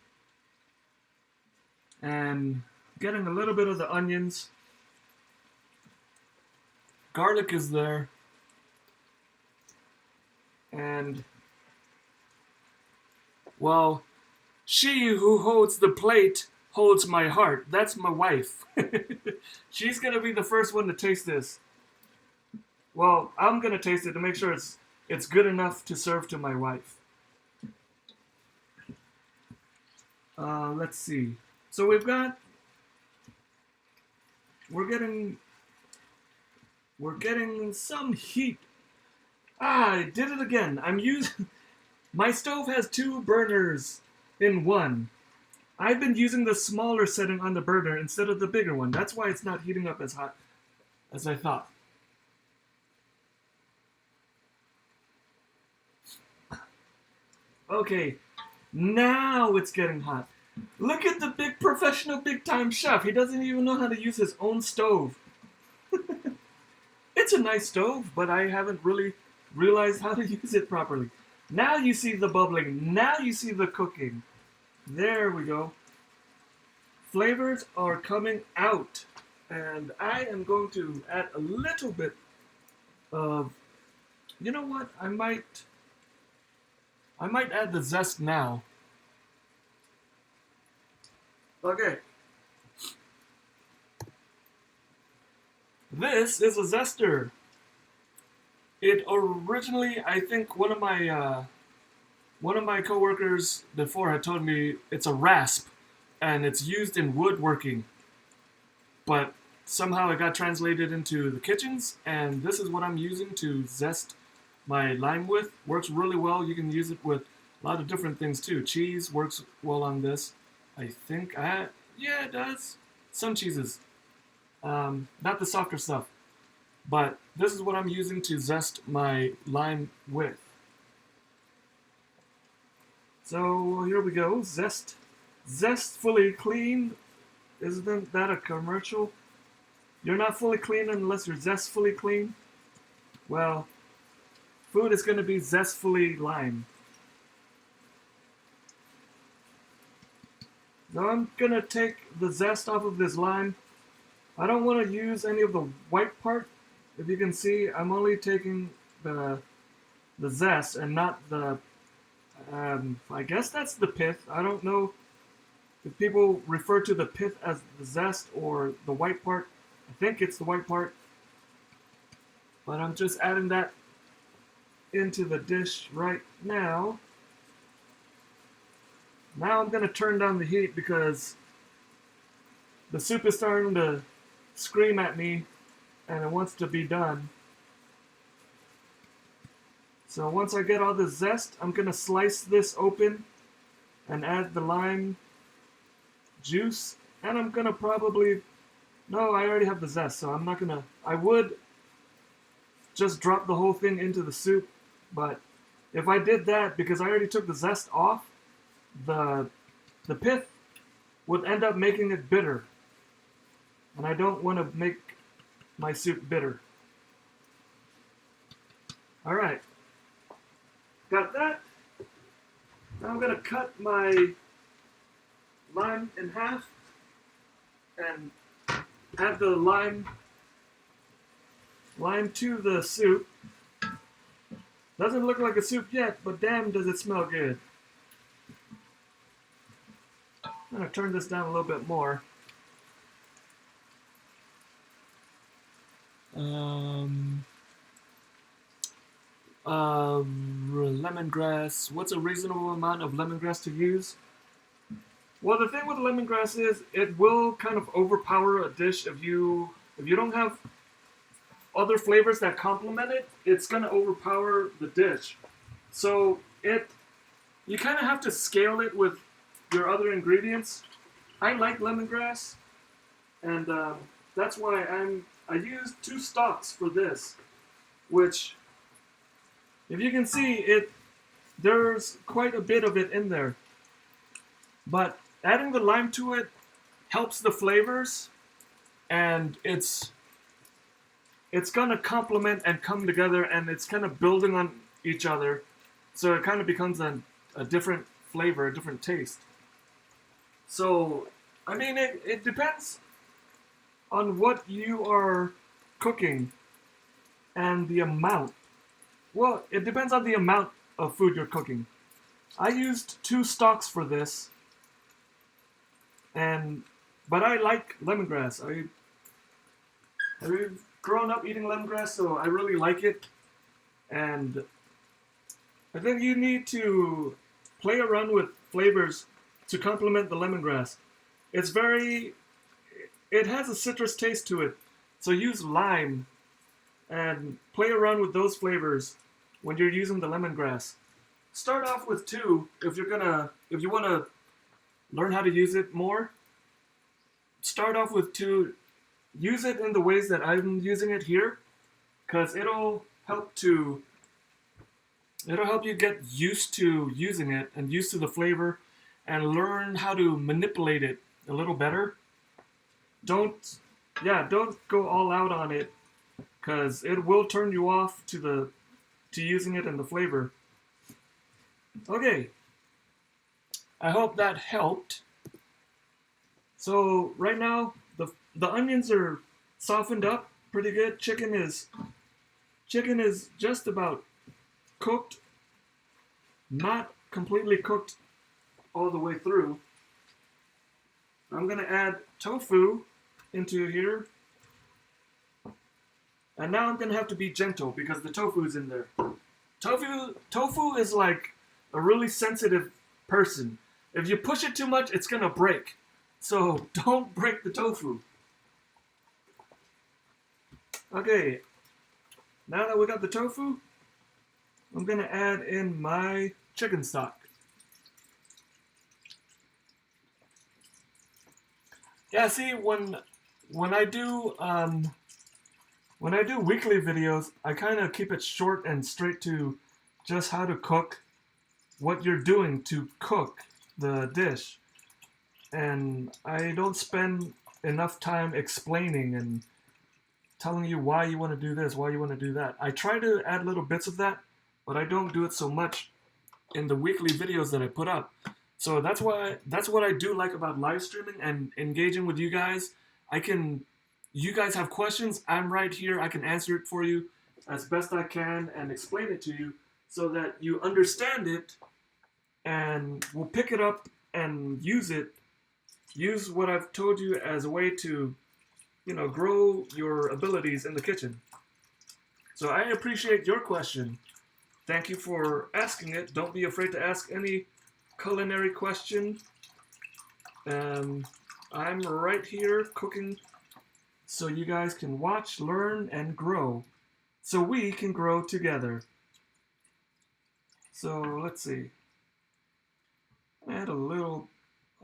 And getting a little bit of the onions. Garlic is there. And, well, she who holds the plate holds my heart. That's my wife. She's going to be the first one to taste this. Well, I'm going to taste it to make sure it's good enough to serve to my wife. Let's see. So we're getting some heat. I did it again. My stove has 2 burners in one. I've been using the smaller setting on the burner instead of the bigger one. That's why it's not heating up as hot as I thought. Okay, now it's getting hot. Look at the big professional big time chef. He doesn't even know how to use his own stove. It's a nice stove, but I haven't really realized how to use it properly. Now you see the bubbling. Now you see the cooking. There we go. Flavors are coming out. And I am going to add a little bit of, you know what? I might add the zest now. Okay. This is a zester. It originally, I think one of my coworkers before had told me it's a rasp, and it's used in woodworking. But somehow it got translated into the kitchens, and this is what I'm using to zest my lime with. Works really well. You can use it with a lot of different things too. Cheese works well on this. I think yeah, it does. Some cheeses. Not the softer stuff. But this is what I'm using to zest my lime with. So here we go. Zest fully clean. Isn't that a commercial? You're not fully clean unless you're zestfully clean. Well, food is going to be zestfully lime. Now I'm going to take the zest off of this lime. I don't want to use any of the white part. If you can see, I'm only taking the zest and not the, I guess that's the pith. I don't know if people refer to the pith as the zest or the white part. I think it's the white part. But I'm just adding that into the dish right now. Now I'm going to turn down the heat because the soup is starting to scream at me and it wants to be done. So once I get all the zest, I'm going to slice this open and add the lime juice. And I'm gonna probably, no, I already have the zest, so I'm not gonna, I would just drop the whole thing into the soup, but if I did that, because I already took the zest off, the pith would end up making it bitter. And I don't want to make my soup bitter. Alright. Got that. Now I'm going to cut my lime in half and add the lime to the soup. Doesn't look like a soup yet, but damn does it smell good. I'm going to turn this down a little bit more. Lemongrass. What's a reasonable amount of lemongrass to use? Well, the thing with lemongrass is it will kind of overpower a dish if you don't have other flavors that complement it. It's gonna overpower the dish. So you kind of have to scale it with your other ingredients. I like lemongrass, and that's why I used 2 stalks for this, which, if you can see, there's quite a bit of it in there. But adding the lime to it helps the flavors, and it's gonna complement and come together, and it's kind of building on each other, so it kind of becomes a different flavor, a different taste. So, I mean, it depends on what you are cooking and the amount. Well, it depends on the amount of food you're cooking. I used 2 stalks for this, but I like lemongrass. I've grown up eating lemongrass, so I really like it. And I think you need to play around with flavors to complement the lemongrass. It has a citrus taste to it, so use lime and play around with those flavors when you're using the lemongrass. Start off with 2 if you want to learn how to use it more. Start off with 2. Use it in the ways that I'm using it here, because it'll help you get used to using it and used to the flavor and learn how to manipulate it a little better. Don't go all out on it, because it will turn you off to using it and the flavor. Okay, I hope that helped. So right now the onions are softened up pretty good. Chicken is just about cooked, not completely cooked all the way through. I'm gonna add tofu into here. And now I'm gonna have to be gentle because the tofu is in there. Tofu is like a really sensitive person. If you push it too much, it's gonna break. So don't break the tofu. Okay, now that we got the tofu, I'm gonna add in my chicken stock. Yeah, see, when I do weekly videos, I kind of keep it short and straight to just how to cook, what you're doing to cook the dish. And I don't spend enough time explaining and telling you why you want to do this, why you want to do that. I try to add little bits of that, but I don't do it so much in the weekly videos that I put up. So that's what I do like about live streaming and engaging with you guys. You guys have questions, I'm right here. I can answer it for you as best I can and explain it to you so that you understand it, and we'll pick it up and use it. Use what I've told you as a way to, grow your abilities in the kitchen. So I appreciate your question. Thank you for asking it. Don't be afraid to ask any culinary question. I'm right here cooking so you guys can watch, learn, and grow. So we can grow together. So let's see. Add a little.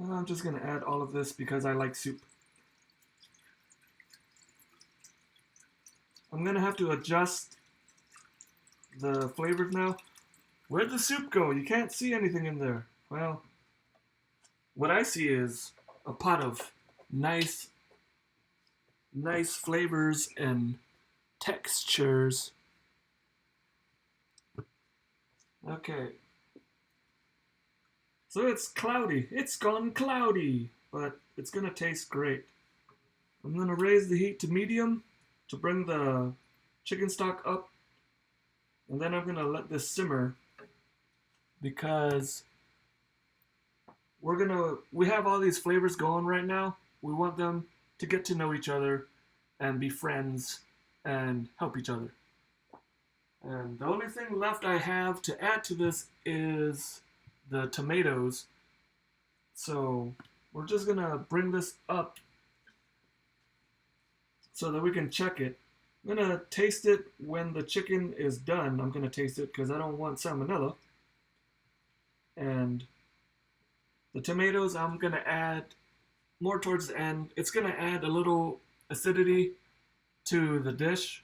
I'm just gonna add all of this because I like soup. I'm gonna have to adjust the flavors now. Where'd the soup go? You can't see anything in there. Well, what I see is a pot of nice, nice flavors and textures. Okay. So it's cloudy. It's gone cloudy, but it's gonna taste great. I'm gonna raise the heat to medium to bring the chicken stock up, and then I'm gonna let this simmer because we have all these flavors going right now. We want them to get to know each other and be friends and help each other. And the only thing left I have to add to this is the tomatoes. So we're just gonna bring this up so that we can check it. I'm gonna taste it when the chicken is done. I'm gonna taste it because I don't want salmonella. And the tomatoes I'm gonna add more towards the end. It's gonna add a little acidity to the dish,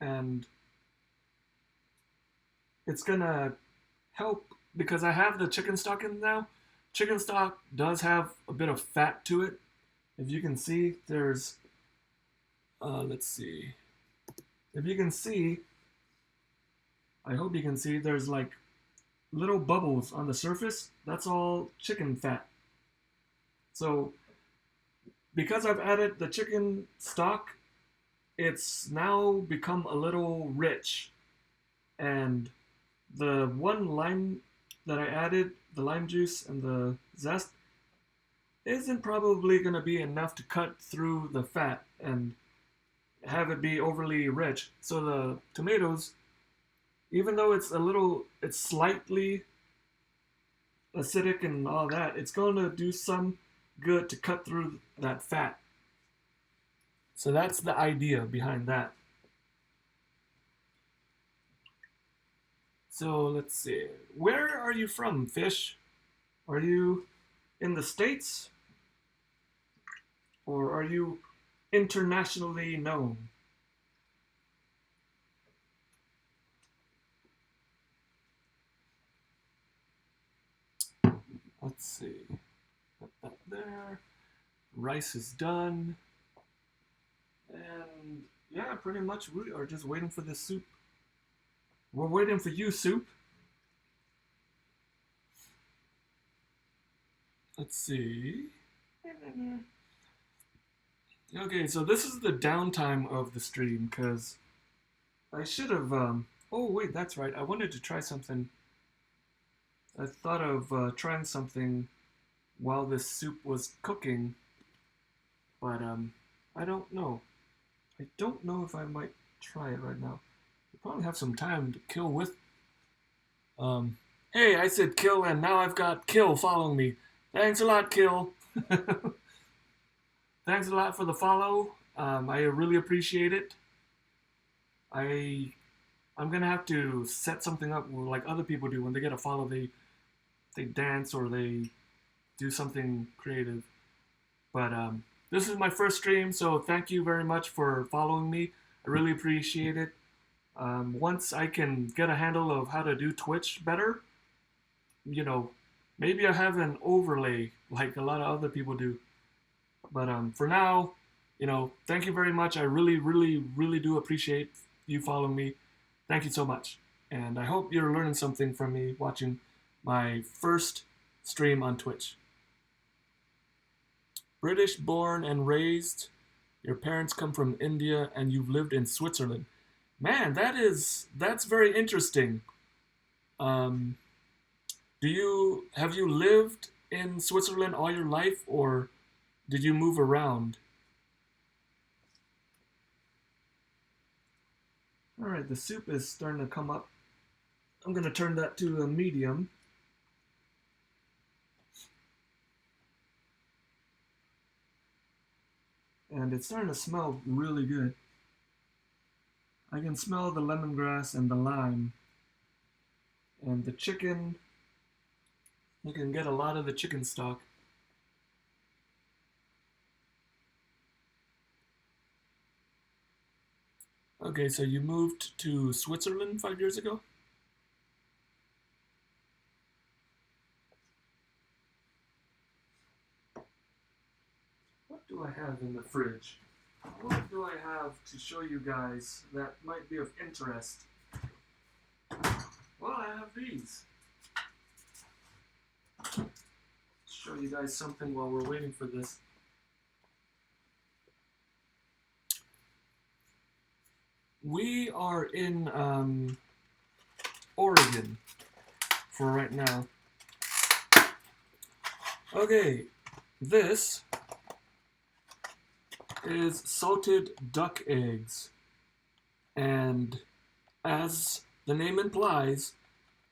and it's gonna help because I have the chicken stock in now. Chicken stock does have a bit of fat to it. If you can see, there's, let's see. If you can see, I hope you can see, there's like little bubbles on the surface. That's all chicken fat. So, because I've added the chicken stock, it's now become a little rich. And the one lime that I added, the lime juice and the zest, isn't probably going to be enough to cut through the fat and have it be overly rich. So the tomatoes, even though it's slightly acidic and all that, it's going to do some good to cut through that fat. So that's the idea behind that. So let's see. Where are you from, Fish? Are you in the States? Or are you internationally known? Let's see. Put that there. Rice is done. And yeah, pretty much we are just waiting for this soup. We're waiting for you, soup. Let's see. Okay, so this is the downtime of the stream because I should have. Oh, wait, that's right. I wanted to try something. I thought of trying something while this soup was cooking, but I don't know. I don't know if I might try it right now. I probably have some time to kill with. Hey, I said kill, and now I've got kill following me. Thanks a lot, kill. Thanks a lot for the follow. I really appreciate it. I'm gonna have to set something up like other people do when they get a follow. They dance or they do something creative. But this is my first stream, so thank you very much for following me. I really appreciate it. Once I can get a handle of how to do Twitch better, you know, maybe I have an overlay like a lot of other people do. But for now, thank you very much. I really, really, really do appreciate you following me. Thank you so much. And I hope you're learning something from me watching my first stream on Twitch. British born and raised. Your parents come from India and you've lived in Switzerland. Man, that's very interesting. Have you lived in Switzerland all your life, or did you move around? All right, the soup is starting to come up. I'm gonna turn that to a medium. And it's starting to smell really good. I can smell the lemongrass and the lime. And the chicken You can get a lot of the chicken stock. Okay, so you moved to Switzerland 5 years ago? What do I have in the fridge? What do I have to show you guys that might be of interest? Well, I have these. Show you guys something while we're waiting for this. We are in Oregon for right now. Okay, this is salted duck eggs, and as the name implies,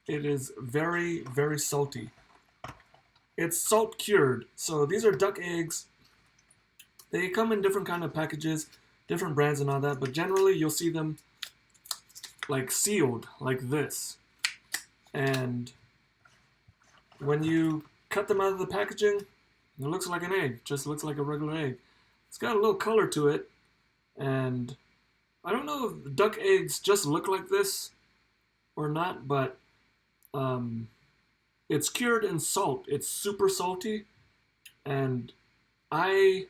it is very, very salty. It's salt cured, so these are duck eggs. They come in different kind of packages, different brands and all that, but generally you'll see them like sealed like this. And when you cut them out of the packaging, it looks like an egg, just looks like a regular egg. It's got a little color to it, and I don't know if duck eggs just look like this or not, but it's cured in salt. It's super salty, and I've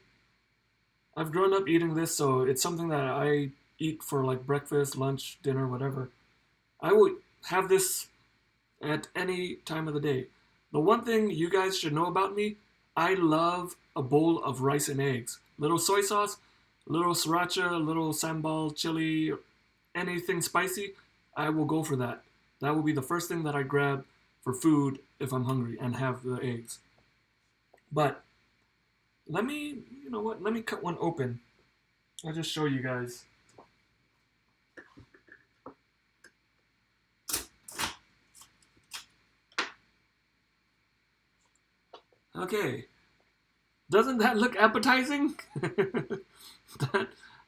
grown up eating this, so it's something that I eat for like breakfast, lunch, dinner, whatever. I would have this at any time of the day. The one thing you guys should know about me, I love a bowl of rice and eggs. Little soy sauce, little sriracha, little sambal, chili, anything spicy, I will go for that. That will be the first thing that I grab for food if I'm hungry and have the eggs. But let me, you know what, let me cut one open. I'll just show you guys. Okay. Doesn't that look appetizing?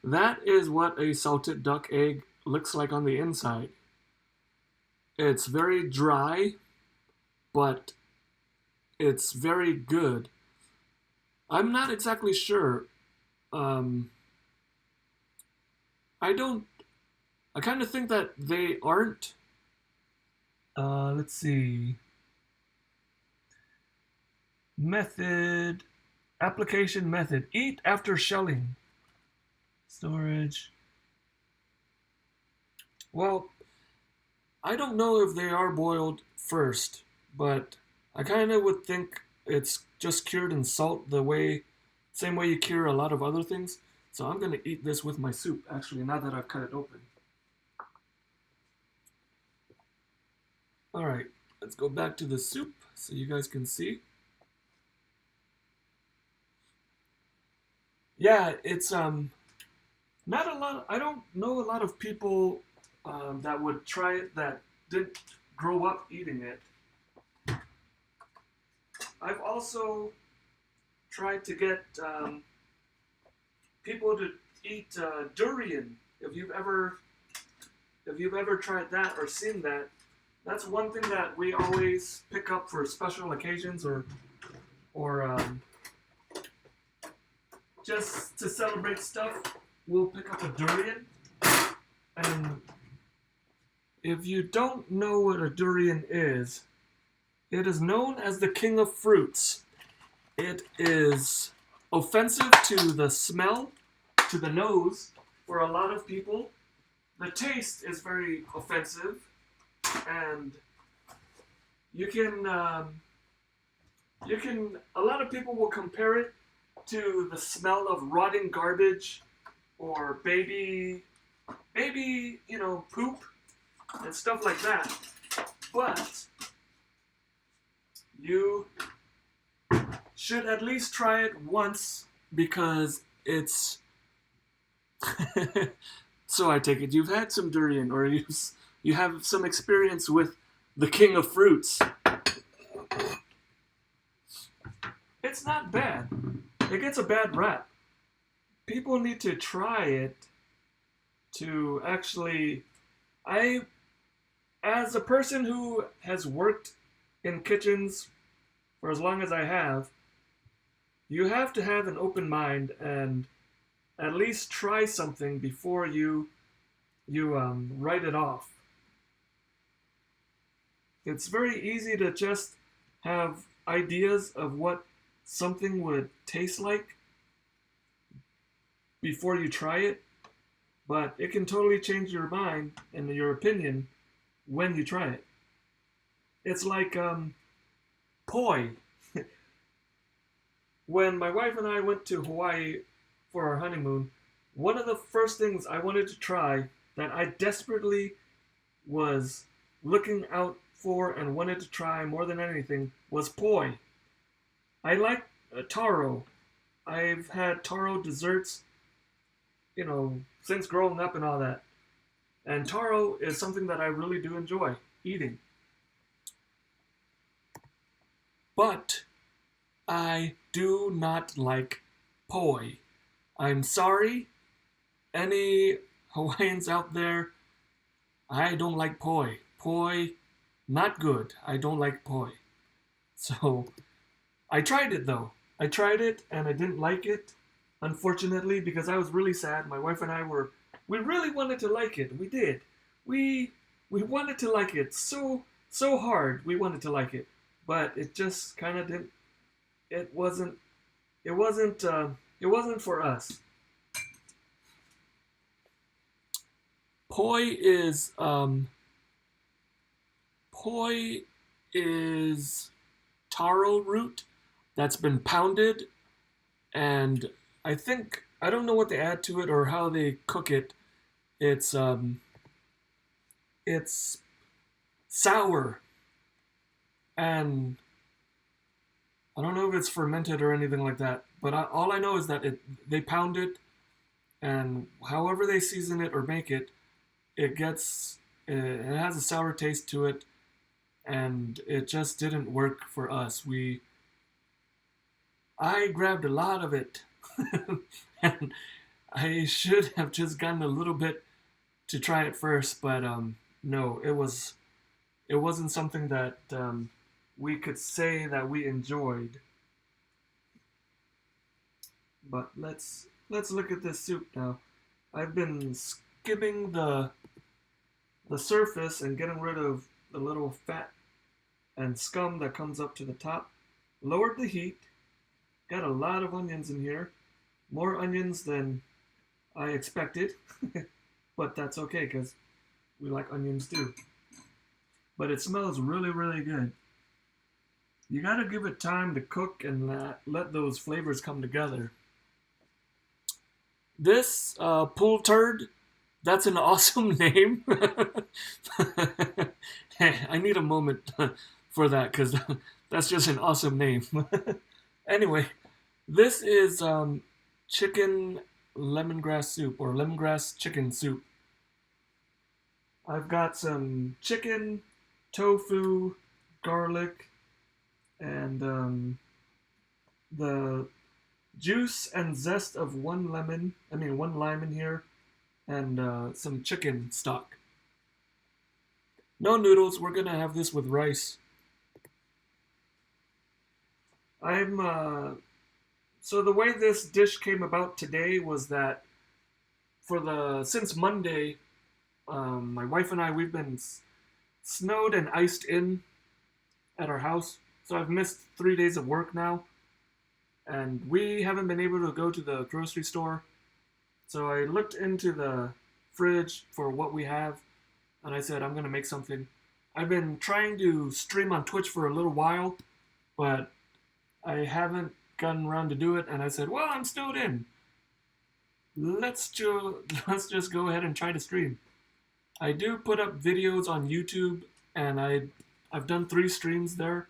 that is what a salted duck egg looks like on the inside. It's very dry, but it's very good. I'm not exactly sure. I kind of think that they aren't. Let's see. Method. Application method. Eat after shelling. Storage. Well, I don't know if they are boiled first, but I kind of would think it's just cured in salt same way you cure a lot of other things. So I'm going to eat this with my soup, actually, now that I've cut it open. Alright, let's go back to the soup so you guys can see. Yeah, it's not a lot. I don't know a lot of people that would try it that didn't grow up eating it. I've also tried to get people to eat durian. If you've ever tried that or seen that, that's one thing that we always pick up for special occasions or just to celebrate stuff. We'll pick up a durian, and if you don't know what a durian is, it is known as the king of fruits. It is offensive to the smell, to the nose, for a lot of people. The taste is very offensive, and you can, a lot of people will compare it to the smell of rotting garbage or baby, poop and stuff like that. But you should at least try it once because it's so I take it you've had some durian or you have some experience with the king of fruits. It's not bad. It gets a bad rap. People need to try it to actually... as a person who has worked in kitchens for as long as I have, you have to have an open mind and at least try something before you write it off. It's very easy to just have ideas of what something would taste like before you try it, but it can totally change your mind and your opinion when you try it. It's like poi. When my wife and I went to Hawaii for our honeymoon, one of the first things I wanted to try that I desperately was looking out for and wanted to try more than anything was poi. I like taro. I've had taro desserts, since growing up and all that. And taro is something that I really do enjoy eating. But I do not like poi. I'm sorry, any Hawaiians out there, I don't like poi. Poi, not good. I don't like poi. So, I tried it though. I tried it and I didn't like it, unfortunately, because I was really sad. My wife and I we really wanted to like it. We did. We wanted to like it so hard. We wanted to like it, but it just kind of didn't. It wasn't. It wasn't. It wasn't for us. Poi is poi is taro root that's been pounded, and I don't know what they add to it or how they cook it. It's it's sour, and I don't know if it's fermented or anything like that. But all I know is that they pound it, and however they season it or make it, it has a sour taste to it, and it just didn't work for us. I grabbed a lot of it, and I should have just gotten a little bit to try it first, but no, it wasn't something that we could say that we enjoyed. But let's look at this soup now. I've been skimming the surface and getting rid of the little fat and scum that comes up to the top. Lowered the heat. Got a lot of onions in here. More onions than I expected. But that's okay because we like onions too. But it smells really, really good. You gotta give it time to cook and let those flavors come together. This pull turd, that's an awesome name. I need a moment for that because that's just an awesome name. Anyway, this is chicken lemongrass soup or lemongrass chicken soup. I've got some chicken, tofu, garlic, and the juice and zest of one lime in here, and some chicken stock. No noodles, we're gonna have this with rice. So the way this dish came about today was that since Monday, my wife and we've been snowed and iced in at our house. So I've missed 3 days of work now, and we haven't been able to go to the grocery store. So I looked into the fridge for what we have, and I said, I'm going to make something. I've been trying to stream on Twitch for a little while, but I haven't gotten around to do it, and I said, well, I'm snowed in. Let's just go ahead and try to stream. I do put up videos on YouTube, and I've done 3 streams there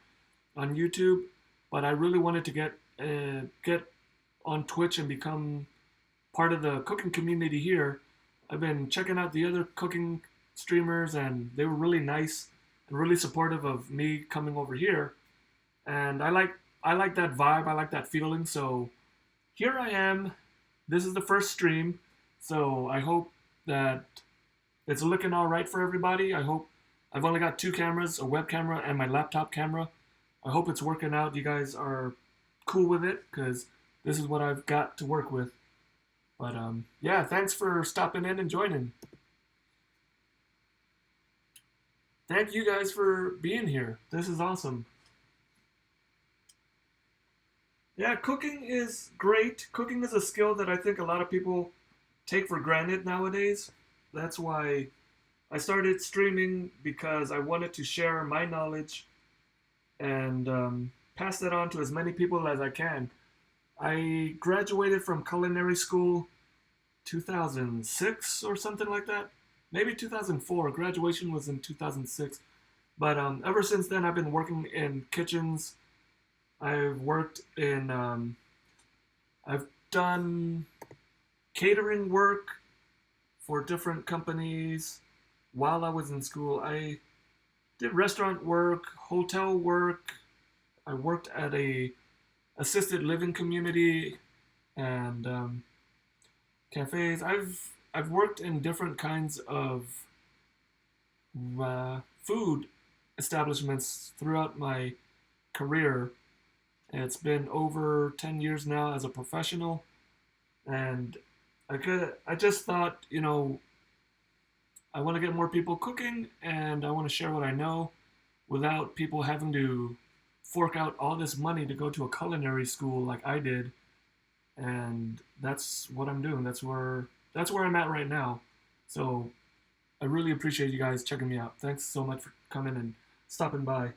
on YouTube, but I really wanted to get on Twitch and become part of the cooking community here. I've been checking out the other cooking streamers, and they were really nice and really supportive of me coming over here. And I like that vibe. I like that feeling. So here I am. This is the first stream. So I hope that it's looking all right for everybody. I hope I've only got 2 cameras, a web camera and my laptop camera. I hope it's working out. You guys are cool with it because this is what I've got to work with. But yeah, thanks for stopping in and joining. Thank you guys for being here. This is awesome. Yeah, cooking is great. Cooking is a skill that I think a lot of people take for granted nowadays. That's why I started streaming because I wanted to share my knowledge and pass that on to as many people as I can. I graduated from culinary school 2006 or something like that. Maybe 2004. Graduation was in 2006. But ever since then, I've been working in kitchens. I've worked in, I've done catering work for different companies while I was in school. I did restaurant work, hotel work. I worked at a assisted living community and cafes. I've worked in different kinds of food establishments throughout my career. It's been over 10 years now as a professional, and I just thought, I want to get more people cooking, and I want to share what I know without people having to fork out all this money to go to a culinary school like I did. And that's what I'm doing. That's where I'm at right now. So I really appreciate you guys checking me out. Thanks so much for coming and stopping by,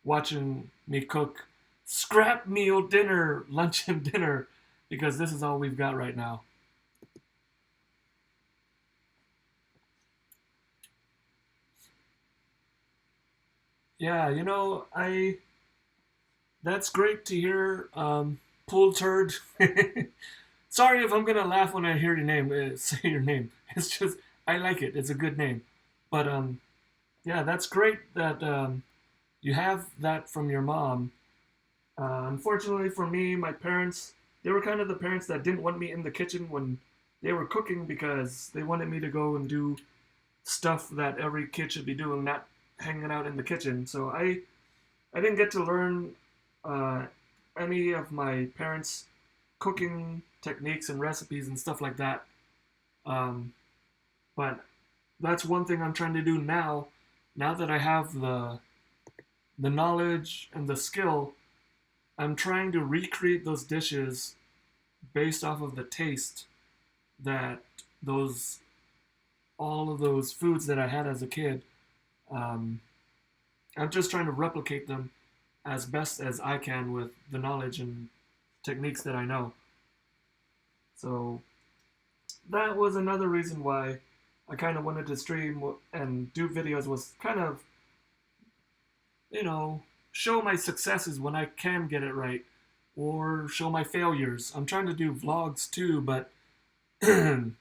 watching me cook scrap meal dinner, lunch and dinner, because this is all we've got right now. Yeah, I that's great to hear. Pull turd. Sorry if I'm gonna laugh when I hear your name. Say your name. It's just I like it. It's a good name. But yeah, that's great that you have that from your mom. Unfortunately for me, my parents, they were kind of the parents that didn't want me in the kitchen when they were cooking because they wanted me to go and do stuff that every kid should be doing, not hanging out in the kitchen. So I didn't get to learn uh, any of my parents' cooking techniques and recipes and stuff like that. Um, but that's one thing I'm trying to do now. Now that I have the knowledge and the skill, I'm trying to recreate those dishes based off of the taste that those all of those foods that I had as a kid. Um, I'm just trying to replicate them as best as I can with the knowledge and techniques that I know. So that was another reason why I kind of wanted to stream and do videos was kind of, you know, show my successes when I can get it right or show my failures. I'm trying to do vlogs too, but I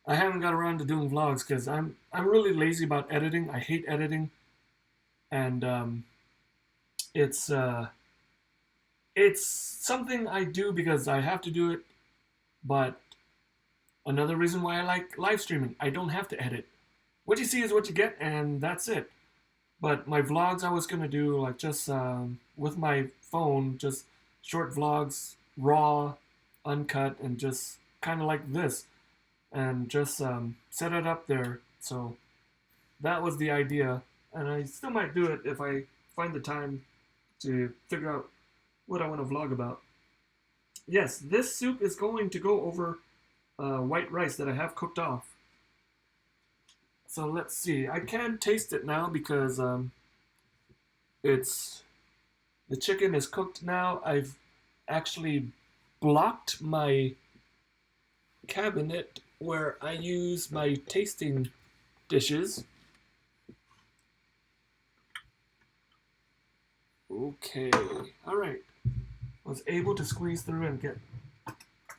haven't got around to doing vlogs because I'm really lazy about editing. I hate editing, and it's it's something I do because I have to do it. But another reason why I like live streaming, I don't have to edit. What you see is what you get, and that's it. But my vlogs, I was gonna do like just with my phone, just short vlogs, raw, uncut, and just kind of like this, and just set it up there. So that was the idea, and I still might do it if I find the time to figure out what I want to vlog about. Yes, this soup is going to go over white rice that I have cooked off. So let's see. I can taste it now because it's the chicken is cooked now. I've actually blocked my cabinet where I use my tasting dishes. Okay, all right. I was able to squeeze through and get a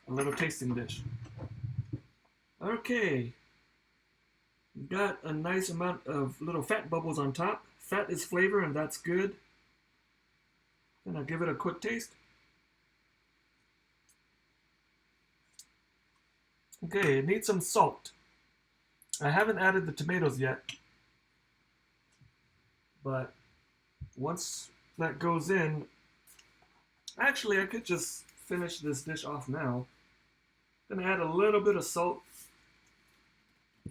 little tasting dish. Okay, got a nice amount of little fat bubbles on top. Fat is flavor, and that's good. Then I'll give it a quick taste. Okay, it needs some salt. I haven't added the tomatoes yet, but once that goes in. Actually, I could just finish this dish off now. Gonna add a little bit of salt.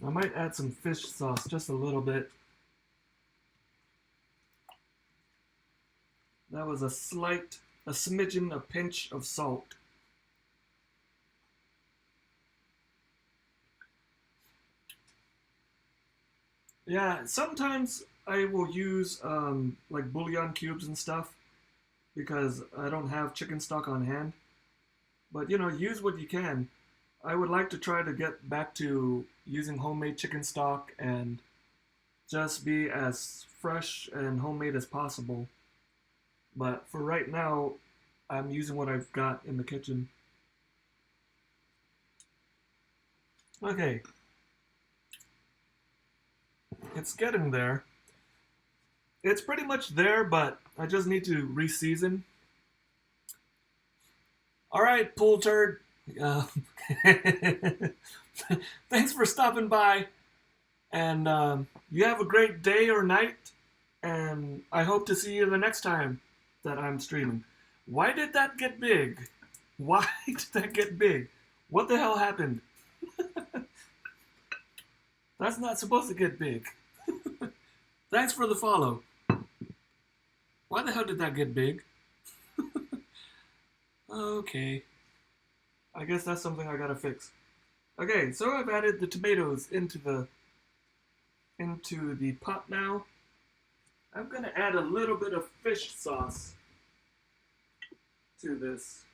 I might add some fish sauce, just a little bit. That was a smidgen, a pinch of salt. Yeah, sometimes I will use like bouillon cubes and stuff because I don't have chicken stock on hand. But you know, use what you can. I would like to try to get back to using homemade chicken stock and just be as fresh and homemade as possible. But for right now, I'm using what I've got in the kitchen. Okay, it's getting there. It's pretty much there, but I just need to re-season. All right, pool turd. Uh, Thanks for stopping by, and you have a great day or night, and I hope to see you the next time that I'm streaming. Why did that get big? Why did that get big? What the hell happened? That's not supposed to get big. Thanks for the follow. Why the hell did that get big? Okay. I guess that's something I gotta fix. Okay, so I've added the tomatoes into the pot now. I'm gonna add a little bit of fish sauce to this.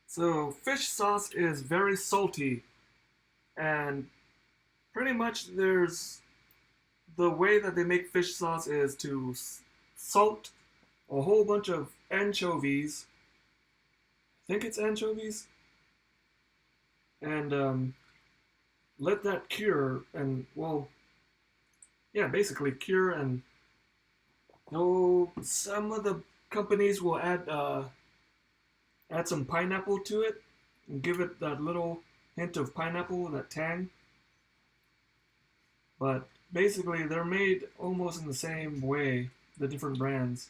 So fish sauce is very salty, and pretty much there's the way that they make fish sauce is to salt a whole bunch of anchovies. I think it's anchovies, and let that cure, and well, yeah, basically cure. And some of the companies will add some pineapple to it and give it that little hint of pineapple, that tang. But basically, they're made almost in the same way, the different brands.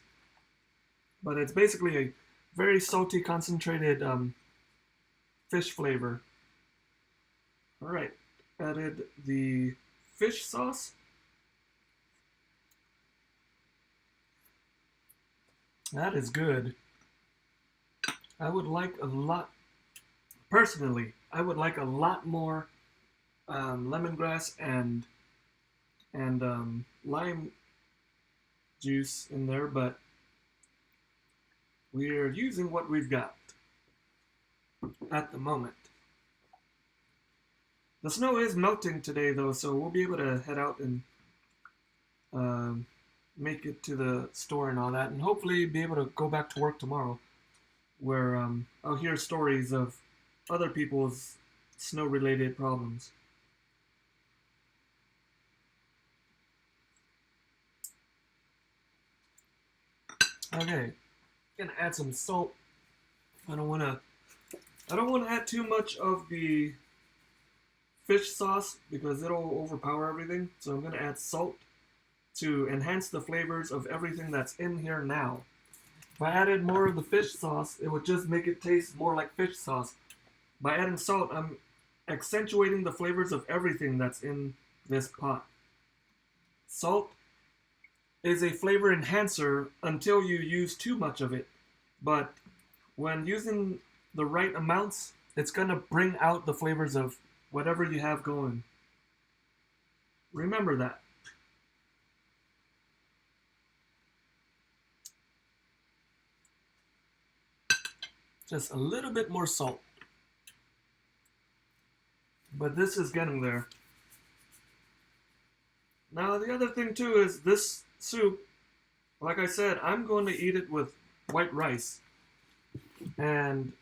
But it's basically a very salty, concentrated fish flavor. Alright, added the fish sauce. That is good. I would like a lot, personally, I would like a lot more lemongrass and lime juice in there, but we're using what we've got at the moment. The snow is melting today, though, so we'll be able to head out and make it to the store and all that, and hopefully be able to go back to work tomorrow, where I'll hear stories of other people's snow-related problems. Okay, gonna add some salt. I don't wanna add too much of the fish sauce because it'll overpower everything. So I'm gonna add salt to enhance the flavors of everything that's in here now. If I added more of the fish sauce, it would just make it taste more like fish sauce. By adding salt, I'm accentuating the flavors of everything that's in this pot. Salt is a flavor enhancer until you use too much of it. But when using the right amounts, it's going to bring out the flavors of whatever you have going. Remember that. Just a little bit more salt. But this is getting there. Now the other thing too is this soup, like I said, I'm going to eat it with white rice. And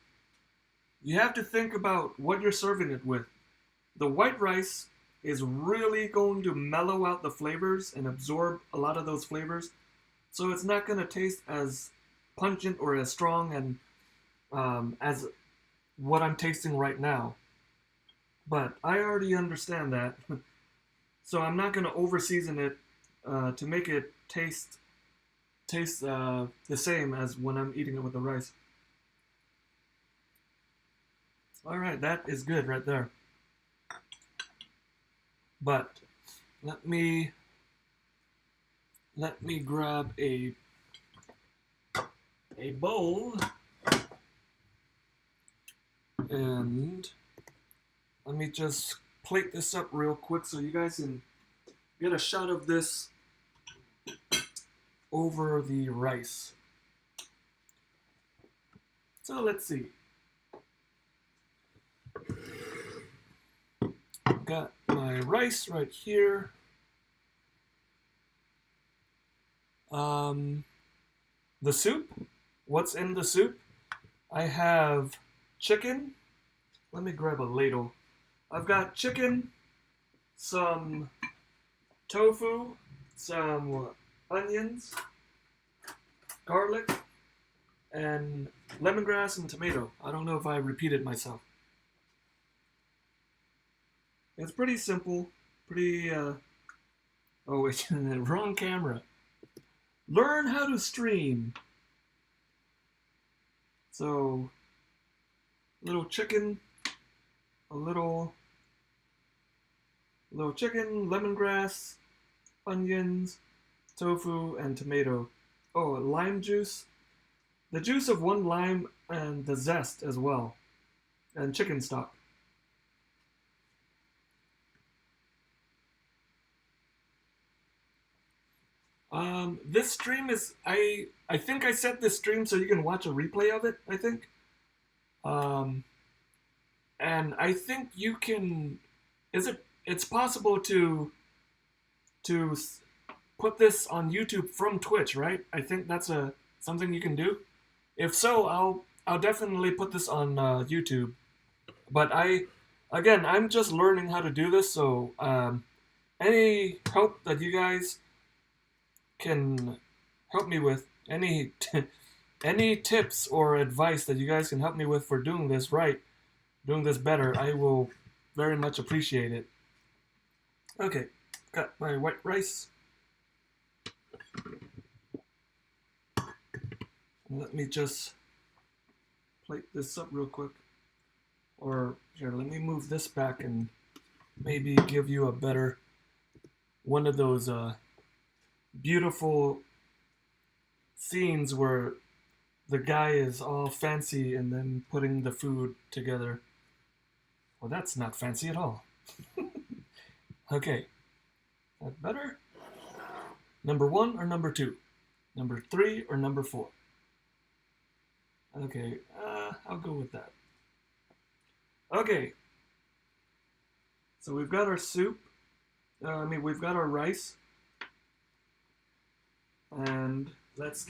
you have to think about what you're serving it with. The white rice is really going to mellow out the flavors and absorb a lot of those flavors. So it's not going to taste as pungent or as strong and as what I'm tasting right now. But I already understand that. So I'm not gonna over season it to make it taste the same as when I'm eating it with the rice. All right, that is good right there. But let me grab a bowl and let me just plate this up real quick so you guys can get a shot of this over the rice. So let's see. Got my rice right here. The soup. What's in the soup? I have chicken. Let me grab a ladle. I've got chicken, some tofu, some onions, garlic, and lemongrass and tomato. I don't know if I repeated myself. It's pretty simple. Pretty, oh wait, wrong camera. Learn how to stream. So, little chicken, a little chicken, lemongrass, onions, tofu, and tomato. Oh, lime juice. The juice of one lime and the zest as well. And chicken stock. This stream is, I think I set this stream so you can watch a replay of it, I think. And I think you can, it's possible to put this on YouTube from Twitch, right? I think that's something you can do. If so, I'll definitely put this on YouTube. But I'm just learning how to do this, so any help that you guys can help me with, any tips or advice that you guys can help me with for doing this right, doing this better, I will very much appreciate it. Okay, got my white rice. Let me just plate this up real quick. Or here, let me move this back and maybe give you a better one of those beautiful scenes where the guy is all fancy and then putting the food together. Well, that's not fancy at all. Okay, that better? Number 1 or number 2? Number 3 or number 4? Okay, I'll go with that. Okay, so we've got our soup. We've got our rice. And let's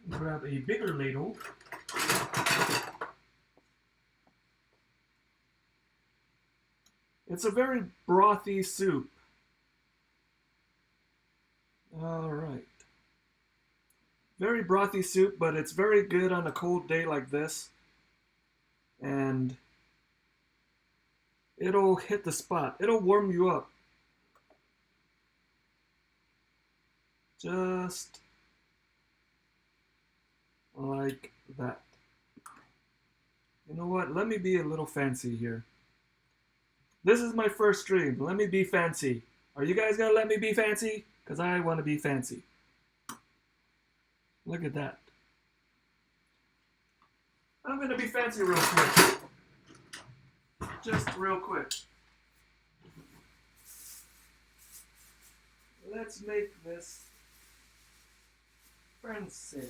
grab a bigger ladle. It's a very brothy soup. All right. Very brothy soup, but it's very good on a cold day like this. And it'll hit the spot. It'll warm you up. Just like that. You know what? Let me be a little fancy here. This is my first stream. Let me be fancy. Are you guys gonna let me be fancy? Because I want to be fancy. Look at that. I'm gonna be fancy real quick. Just real quick. Let's make this fancy.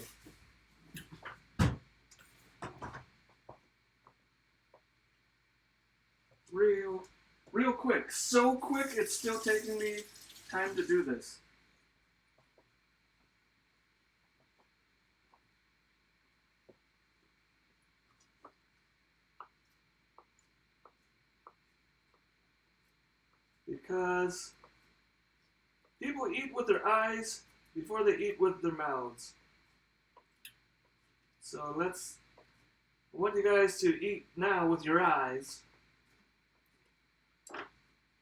Real quick. So quick, it's still taking me time to do this. Because people eat with their eyes before they eat with their mouths. So I want you guys to eat now with your eyes.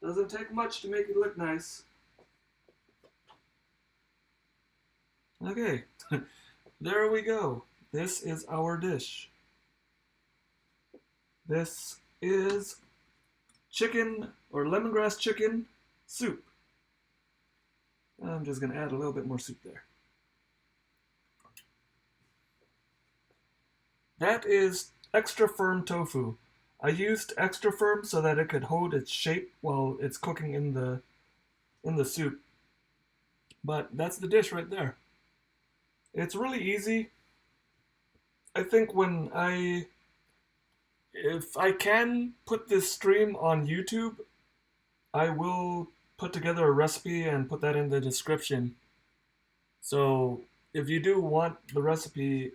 Doesn't take much to make it look nice. Okay, there we go. This is our dish. This is chicken or lemongrass chicken soup. I'm just going to add a little bit more soup there. That is extra firm tofu. I used extra firm so that it could hold its shape while it's cooking in the soup. But that's the dish right there. It's really easy. I think if I can put this stream on YouTube, I will put together a recipe and put that in the description. So if you do want the recipe,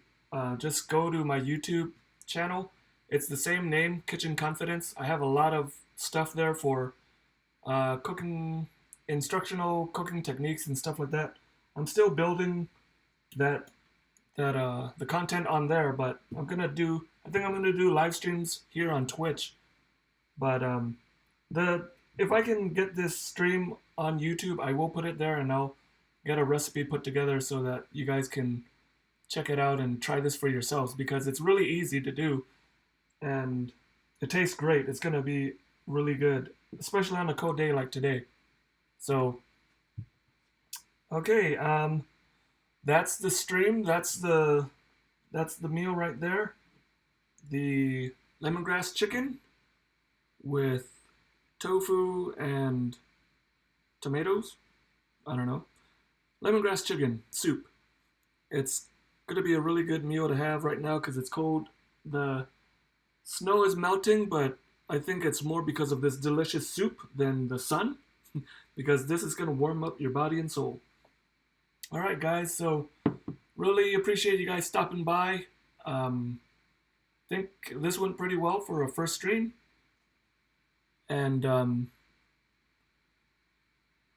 just go to my YouTube channel. It's the same name, Kitchen Confidence. I have a lot of stuff there for cooking, instructional cooking techniques and stuff like that. I'm still building the content on there, but I think I'm gonna do live streams here on Twitch. But if I can get this stream on YouTube, I will put it there, and I'll get a recipe put together so that you guys can check it out and try this for yourselves, because it's really easy to do and it tastes great. It's gonna be really good, especially on a cold day like today. So okay, that's the stream. That's the meal right there. The lemongrass chicken with tofu and tomatoes. I don't know. Lemongrass chicken soup. It's gonna be a really good meal to have right now because it's cold. The snow is melting, but I think it's more because of this delicious soup than the sun, because this is gonna warm up your body and soul. All right, guys. So really appreciate you guys stopping by. Think this went pretty well for a first stream, and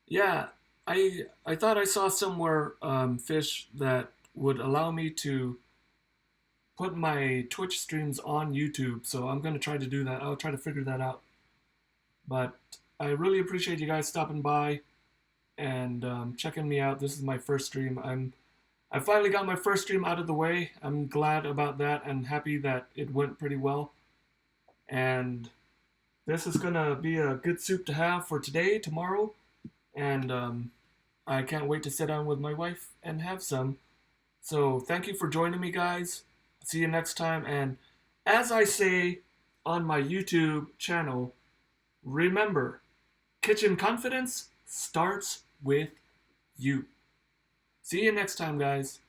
yeah, I thought I saw somewhere fish that would allow me to put my Twitch streams on YouTube, so I'm gonna try to do that. I'll try to figure that out. But I really appreciate you guys stopping by and checking me out. This is my first stream. I finally got my first stream out of the way. I'm glad about that and happy that it went pretty well. And this is gonna be a good soup to have for today, tomorrow, and I can't wait to sit down with my wife and have some. So thank you for joining me, guys. See you next time. And as I say on my YouTube channel, remember, kitchen confidence starts with you. See you next time, guys.